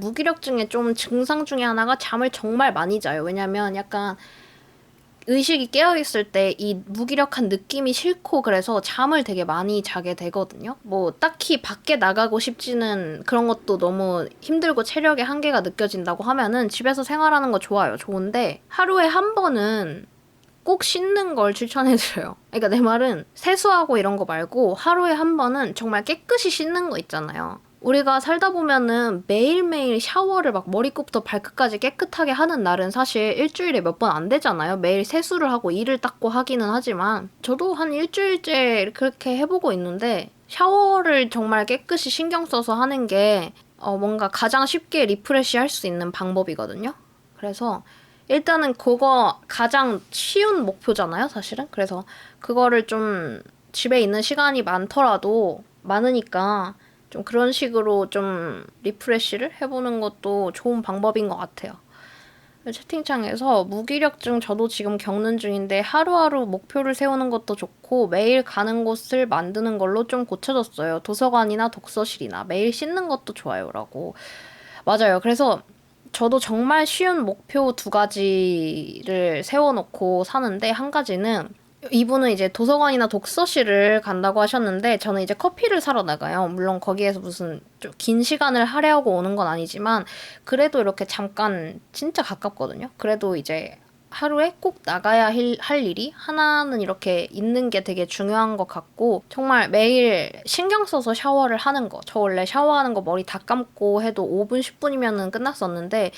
무기력증의 좀 증상 중에 하나가 잠을 정말 많이 자요. 왜냐면 약간 의식이 깨어있을 때 이 무기력한 느낌이 싫고 그래서 잠을 되게 많이 자게 되거든요. 뭐 딱히 밖에 나가고 싶지는 그런 것도 너무 힘들고 체력의 한계가 느껴진다고 하면은 집에서 생활하는 거 좋아요. 좋은데 하루에 한 번은 꼭 씻는 걸 추천해드려요. 그러니까 내 말은 세수하고 이런 거 말고 하루에 한 번은 정말 깨끗이 씻는 거 있잖아요. 우리가 살다 보면은 매일매일 샤워를 막 머리끝부터 발끝까지 깨끗하게 하는 날은 사실 일주일에 몇 번 안 되잖아요. 매일 세수를 하고 이를 닦고 하기는 하지만 저도 한 일주일째 그렇게 해보고 있는데 샤워를 정말 깨끗이 신경 써서 하는 게 뭔가 가장 쉽게 리프레시 할 수 있는 방법이거든요. 그래서 일단은 그거 가장 쉬운 목표잖아요, 사실은. 그래서 그거를 좀 집에 있는 시간이 많으니까 좀 그런 식으로 좀 리프레시를 해보는 것도 좋은 방법인 것 같아요. 채팅창에서 무기력증 저도 지금 겪는 중인데 하루하루 목표를 세우는 것도 좋고 매일 가는 곳을 만드는 걸로 좀 고쳐졌어요. 도서관이나 독서실이나 매일 씻는 것도 좋아요. 라고. 맞아요. 그래서 저도 정말 쉬운 목표 2가지를 세워놓고 사는데 한 가지는 이분은 이제 도서관이나 독서실을 간다고 하셨는데 저는 이제 커피를 사러 나가요. 물론 거기에서 무슨 좀 긴 시간을 할애하고 오는 건 아니지만 그래도 이렇게 잠깐 진짜 가깝거든요. 그래도 이제 하루에 꼭 나가야 할 일이 하나는 이렇게 있는 게 되게 중요한 것 같고 정말 매일 신경 써서 샤워를 하는 거. 저 원래 샤워하는 거 머리 다 감고 해도 5분, 10분이면은 끝났었는데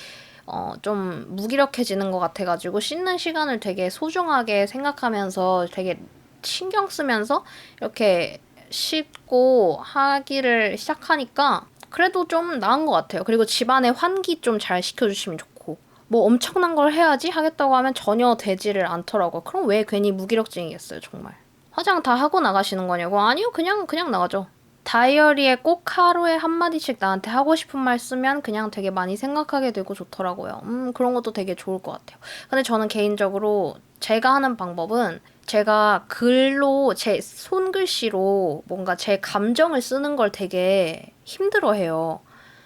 좀 무기력해지는 것 같아가지고 씻는 시간을 되게 소중하게 생각하면서 되게 신경 쓰면서 이렇게 씻고 하기를 시작하니까 그래도 좀 나은 것 같아요. 그리고 집안의 환기 좀 잘 시켜주시면 좋고 뭐 엄청난 걸 해야지 하겠다고 하면 전혀 되지를 않더라고요. 그럼 왜 괜히 무기력증이겠어요, 정말. 화장 다 하고 나가시는 거냐고? 아니요, 그냥 나가죠. 다이어리에 꼭 하루에 한마디씩 나한테 하고 싶은 말 쓰면 그냥 되게 많이 생각하게 되고 좋더라고요. 그런 것도 되게 좋을 것 같아요. 근데 저는 개인적으로 제가 하는 방법은 제가 글로 제 손글씨로 뭔가 제 감정을 쓰는 걸 되게 힘들어해요.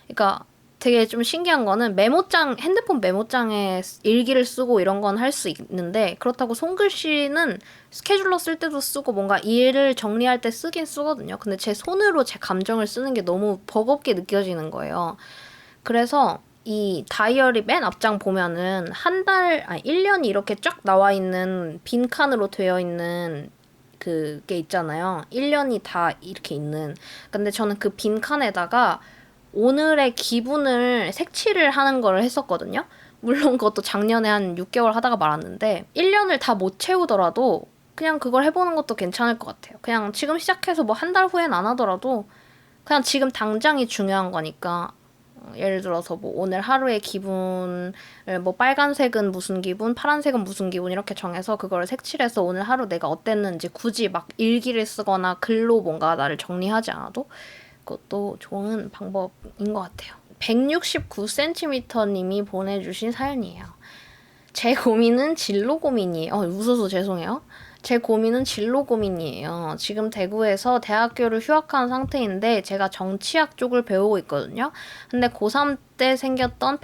그러니까 되게 좀 신기한 거는 메모장, 핸드폰 메모장에 일기를 쓰고 이런 건 할 수 있는데 그렇다고 손글씨는 스케줄러 쓸 때도 쓰고 뭔가 일을 정리할 때 쓰긴 쓰거든요. 근데 제 손으로 제 감정을 쓰는 게 너무 버겁게 느껴지는 거예요. 그래서 이 다이어리 맨 앞장 보면은 한 달, 아니 1년이 이렇게 쫙 나와 있는 빈칸으로 되어 있는 그게 있잖아요. 1년이 다 이렇게 있는. 근데 저는 그 빈칸에다가 오늘의 기분을 색칠을 하는 걸 했었거든요. 물론 그것도 작년에 한 6개월 하다가 말았는데 1년을 다 못 채우더라도 그냥 그걸 해보는 것도 괜찮을 것 같아요. 그냥 지금 시작해서 뭐 한 달 후엔 안 하더라도 그냥 지금 당장이 중요한 거니까 예를 들어서 뭐 오늘 하루의 기분을 뭐 빨간색은 무슨 기분, 파란색은 무슨 기분 이렇게 정해서 그걸 색칠해서 오늘 하루 내가 어땠는지 굳이 막 일기를 쓰거나 글로 뭔가 나를 정리하지 않아도 그것도 좋은 방법인 것 같아요. 169cm 님이 보내주신 사연이에요. 제 고민은 진로 고민이에요. 웃어서 죄송해요. 제 고민은 진로 고민이에요. 지금 대구에서 대학교를 휴학한 상태인데 제가 정치학 쪽을 배우고 있거든요. 근데 고3 때 생겼던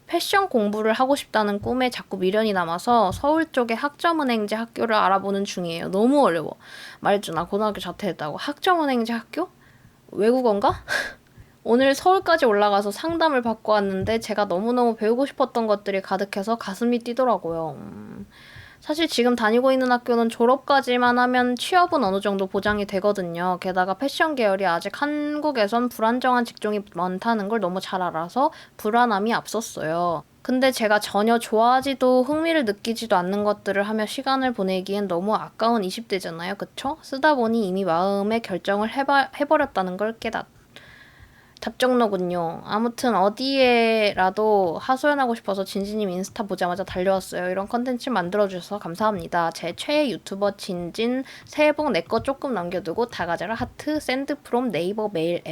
패션 공부를 하고 싶다는 꿈에 자꾸 미련이 남아서 서울 쪽에 학점은행제 학교를 알아보는 중이에요. 너무 어려워. 말해줘, 나 고등학교 자퇴했다고. 학점은행제 학교? 외국어인가? 오늘 서울까지 올라가서 상담을 받고 왔는데 제가 너무너무 배우고 싶었던 것들이 가득해서 가슴이 뛰더라고요. 사실 지금 다니고 있는 학교는 졸업까지만 하면 취업은 어느 정도 보장이 되거든요. 게다가 패션 계열이 아직 한국에선 불안정한 직종이 많다는 걸 너무 잘 알아서 불안함이 앞섰어요. 근데 제가 전혀 좋아하지도 흥미를 느끼지도 않는 것들을 하며 시간을 보내기엔 너무 아까운 20대잖아요. 그쵸? 쓰다 보니 이미 마음의 결정을 해버렸다는 걸 답정너군요. 아무튼 어디에라도 하소연하고 싶어서 진진님 인스타 보자마자 달려왔어요. 이런 컨텐츠 만들어주셔서 감사합니다. 제 최애 유튜버 진진, 새해 복 내 거 조금 남겨두고 다 가져라 하트 샌드 프롬 네이버 메일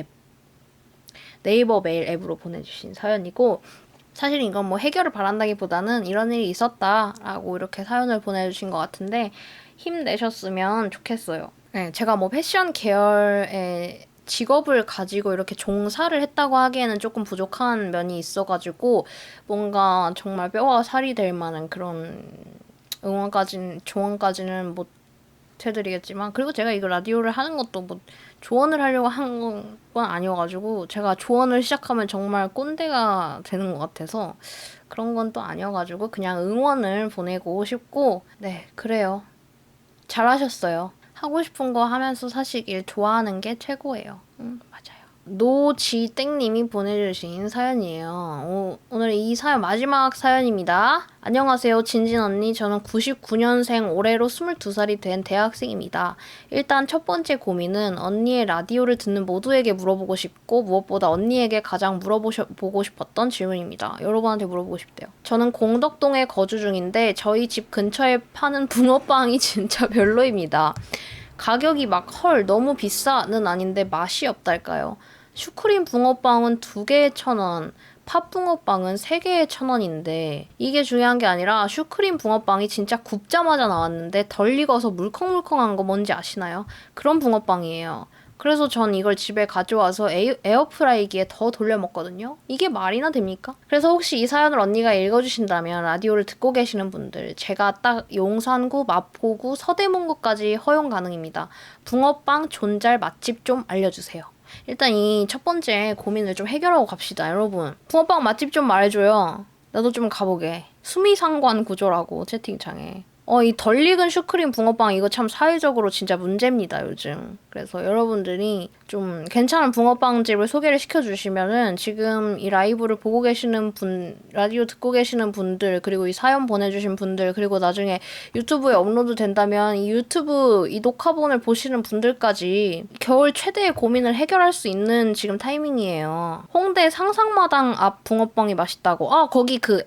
앱으로 보내주신 사연이고, 사실 이건 뭐 해결을 바란다기보다는 이런 일이 있었다라고 이렇게 사연을 보내주신 것 같은데 힘내셨으면 좋겠어요. 네, 제가 뭐 패션 계열의 직업을 가지고 이렇게 종사를 했다고 하기에는 조금 부족한 면이 있어가지고 뭔가 정말 뼈와 살이 될 만한 그런 조언까지는 못 해드리겠지만, 그리고 제가 이거 라디오를 하는 것도 뭐 조언을 하려고 한 건 아니어가지고 제가 조언을 시작하면 정말 꼰대가 되는 것 같아서 그런 건 또 아니어가지고 그냥 응원을 보내고 싶고, 네, 그래요. 잘하셨어요. 하고 싶은 거 하면서 사실 일 좋아하는 게 최고예요. 맞아요. 노지땡님이 보내주신 사연이에요. 오늘 이 사연 마지막 사연입니다. 안녕하세요, 진진 언니. 저는 99년생 올해로 22살이 된 대학생입니다. 일단 첫 번째 고민은 언니의 라디오를 듣는 모두에게 물어보고 싶고 무엇보다 언니에게 가장 물어보고 싶었던 질문입니다. 여러분한테 물어보고 싶대요. 저는 공덕동에 거주 중인데 저희 집 근처에 파는 붕어빵이 진짜 별로입니다. 가격이 막 헐 너무 비싸는 아닌데 맛이 없달까요? 슈크림 붕어빵은 2개에 1,000원, 팥붕어빵은 3개에 1,000원인데 이게 중요한 게 아니라 슈크림 붕어빵이 진짜 굽자마자 나왔는데 덜 익어서 물컹물컹한 거 뭔지 아시나요? 그런 붕어빵이에요. 그래서 전 이걸 집에 가져와서 에어프라이기에 더 돌려 먹거든요. 이게 말이나 됩니까? 그래서 혹시 이 사연을 언니가 읽어주신다면 라디오를 듣고 계시는 분들, 제가 딱 용산구, 마포구, 서대문구까지 허용 가능입니다. 붕어빵 존잘 맛집 좀 알려주세요. 일단 이 첫 번째 고민을 좀 해결하고 갑시다, 여러분. 붕어빵 맛집 좀 말해줘요. 나도 좀 가보게. 수미상관 구조라고 채팅창에. 이 덜 익은 슈크림 붕어빵 이거 참 사회적으로 진짜 문제입니다, 요즘. 그래서 여러분들이 좀 괜찮은 붕어빵집을 소개를 시켜주시면은 지금 이 라이브를 보고 계시는 라디오 듣고 계시는 분들, 그리고 이 사연 보내주신 분들, 그리고 나중에 유튜브에 업로드 된다면 이 유튜브 이 녹화본을 보시는 분들까지 겨울 최대의 고민을 해결할 수 있는 지금 타이밍이에요. 홍대 상상마당 앞 붕어빵이 맛있다고. 거기 그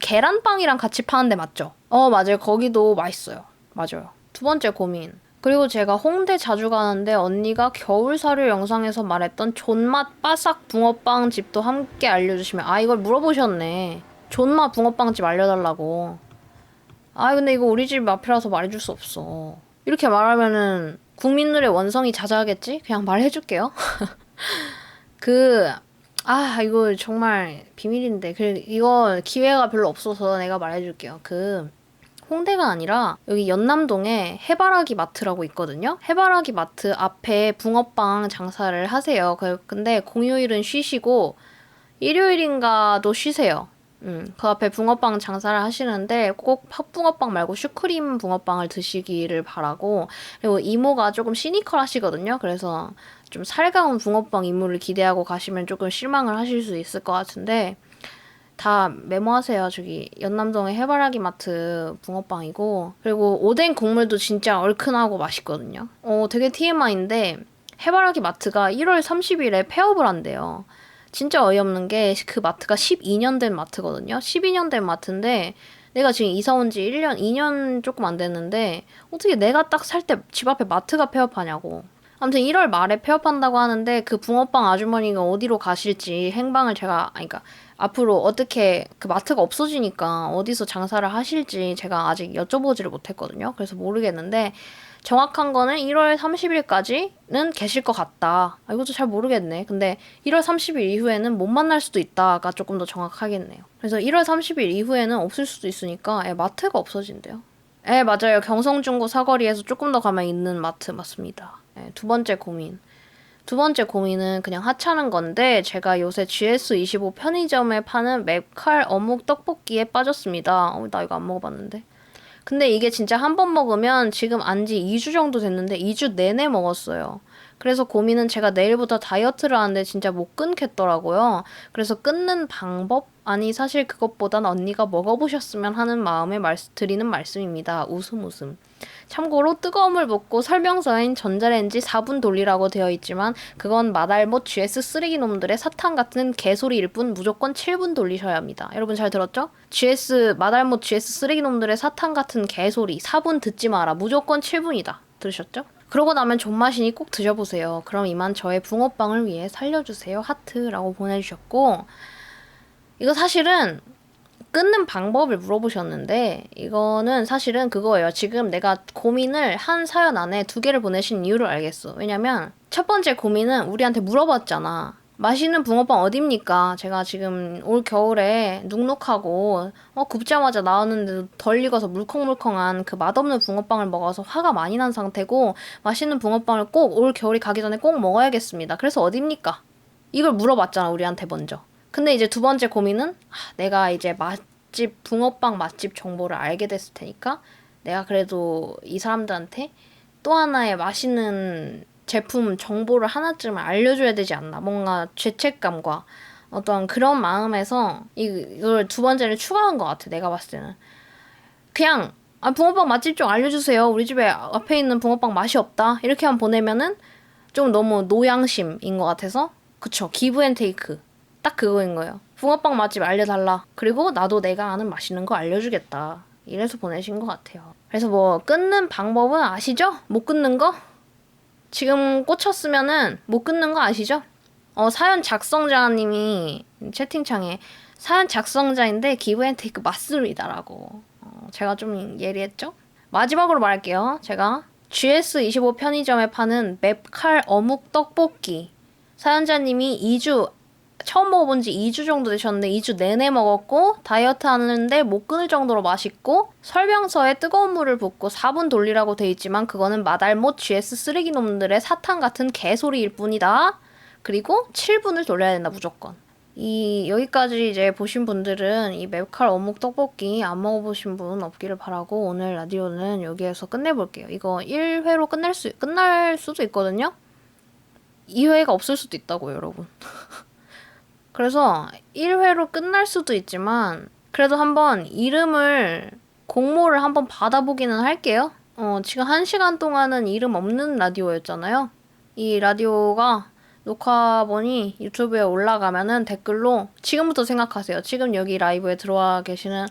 계란빵이랑 같이 파는 데 맞죠? 맞아요. 거기도 맛있어요. 맞아요. 두 번째 고민. 그리고 제가 홍대 자주 가는데 언니가 겨울 사료 영상에서 말했던 존맛 바삭 붕어빵 집도 함께 알려주시면. 아, 이걸 물어보셨네. 존맛 붕어빵 집 알려달라고. 아, 근데 이거 우리 집 앞이라서 말해줄 수 없어. 이렇게 말하면은 국민들의 원성이 자자하겠지? 그냥 말해줄게요. 이거 정말 비밀인데. 이거 기회가 별로 없어서 내가 말해줄게요. 홍대가 아니라 여기 연남동에 해바라기 마트라고 있거든요. 해바라기 마트 앞에 붕어빵 장사를 하세요. 근데 공휴일은 쉬시고 일요일인가도 쉬세요. 그 앞에 붕어빵 장사를 하시는데 꼭 팥붕어빵 말고 슈크림 붕어빵을 드시기를 바라고. 그리고 이모가 조금 시니컬하시거든요. 그래서 좀 살가운 붕어빵 이모를 기대하고 가시면 조금 실망을 하실 수 있을 것 같은데 다 메모하세요. 저기 연남동의 해바라기 마트 붕어빵이고, 그리고 오뎅 국물도 진짜 얼큰하고 맛있거든요. 되게 TMI인데 해바라기 마트가 1월 30일에 폐업을 한대요. 진짜 어이없는 게 그 마트가 12년 된 마트거든요. 12년 된 마트인데 내가 지금 이사 온 지 1년, 2년 조금 안 됐는데 어떻게 내가 딱 살 때 집 앞에 마트가 폐업하냐고. 아무튼 1월 말에 폐업한다고 하는데 그 붕어빵 아주머니가 어디로 가실지 행방을 그러니까 앞으로 어떻게 그 마트가 없어지니까 어디서 장사를 하실지 제가 아직 여쭤보지를 못했거든요. 그래서 모르겠는데 정확한 거는 1월 30일까지는 계실 것 같다. 이것도 잘 모르겠네. 근데 1월 30일 이후에는 못 만날 수도 있다가 조금 더 정확하겠네요. 그래서 1월 30일 이후에는 없을 수도 있으니까 마트가 없어진대요. 맞아요. 경성중고 사거리에서 조금 더 가면 있는 마트 맞습니다. 두 번째 고민은 그냥 하찮은 건데 제가 요새 GS25 편의점에 파는 맵칼 어묵 떡볶이에 빠졌습니다. 나 이거 안 먹어봤는데. 근데 이게 진짜 한 번 먹으면 지금 안지 2주 정도 됐는데 2주 내내 먹었어요. 그래서 고민은 제가 내일부터 다이어트를 하는데 진짜 못 끊겠더라고요. 그래서 끊는 방법? 아니 사실 그것보단 언니가 먹어보셨으면 하는 마음에 드리는 말씀입니다. 웃음. 참고로 뜨거운 물 붓고 설명서엔 전자레인지 4분 돌리라고 되어 있지만 그건 마달못 GS 쓰레기 놈들의 사탕 같은 개소리일 뿐 무조건 7분 돌리셔야 합니다. 여러분 잘 들었죠? 마달못 GS 쓰레기 놈들의 사탕 같은 개소리 4분 듣지 마라. 무조건 7분이다. 들으셨죠? 그러고 나면 존맛이니 꼭 드셔보세요. 그럼 이만 저의 붕어빵을 위해 살려주세요. 하트라고 보내주셨고, 이거 사실은 끊는 방법을 물어보셨는데 이거는 사실은 그거예요. 지금 내가 고민을 한 사연 안에 2개를 보내신 이유를 알겠어. 왜냐면 첫 번째 고민은 우리한테 물어봤잖아. 맛있는 붕어빵 어딥니까? 제가 지금 올 겨울에 눅눅하고 굽자마자 나왔는데도 덜 익어서 물컹물컹한 그 맛없는 붕어빵을 먹어서 화가 많이 난 상태고 맛있는 붕어빵을 꼭 올 겨울이 가기 전에 꼭 먹어야겠습니다. 그래서 어딥니까? 이걸 물어봤잖아, 우리한테 먼저. 근데 이제 두 번째 고민은 내가 이제 붕어빵 맛집 정보를 알게 됐을 테니까 내가 그래도 이 사람들한테 또 하나의 맛있는 제품 정보를 하나쯤은 알려줘야 되지 않나. 뭔가 죄책감과 어떤 그런 마음에서 이걸 두 번째를 추가한 것 같아. 내가 봤을 때는. 그냥 붕어빵 맛집 좀 알려주세요. 우리 집에 앞에 있는 붕어빵 맛이 없다. 이렇게만 보내면은 좀 너무 노양심인 것 같아서. 그쵸. 기브앤테이크. 딱 그거인 거예요. 붕어빵 맛집 알려달라. 그리고 나도 내가 아는 맛있는 거 알려주겠다. 이래서 보내신 것 같아요. 그래서 끊는 방법은 아시죠? 못 끊는 거? 지금 꽂혔으면은 못 끊는 거 아시죠? 사연 작성자님이 채팅창에 사연 작성자인데 기브앤테이크 맞습니다라고. 제가 좀 예리했죠? 마지막으로 말할게요. 제가 GS25 편의점에 파는 맵칼 어묵 떡볶이. 사연자님이 처음 먹어본 지 2주 정도 되셨는데 2주 내내 먹었고 다이어트 하는데 못 끊을 정도로 맛있고 설명서에 뜨거운 물을 붓고 4분 돌리라고 돼 있지만 그거는 마달못 GS 쓰레기 놈들의 사탕 같은 개소리일 뿐이다. 그리고 7분을 돌려야 된다 무조건. 여기까지 이제 보신 분들은 이 맵칼 어묵 떡볶이 안 먹어보신 분 없기를 바라고 오늘 라디오는 여기에서 끝내볼게요. 이거 1회로 끝날 수도 있거든요. 2회가 없을 수도 있다고요, 여러분. 그래서 1회로 끝날 수도 있지만 그래도 한번 공모를 한번 받아보기는 할게요. 지금 1시간 동안은 이름 없는 라디오였잖아요. 이 라디오가 녹화본이 유튜브에 올라가면은 댓글로 지금부터 생각하세요. 지금 여기 라이브에 들어와 계시는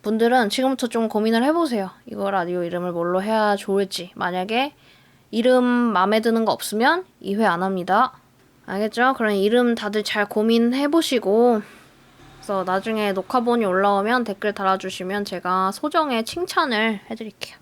분들은 지금부터 좀 고민을 해보세요. 이거 라디오 이름을 뭘로 해야 좋을지. 만약에 이름 마음에 드는 거 없으면 2회 안 합니다. 알겠죠? 그럼 이름 다들 잘 고민해보시고 그래서 나중에 녹화본이 올라오면 댓글 달아주시면 제가 소정의 칭찬을 해드릴게요.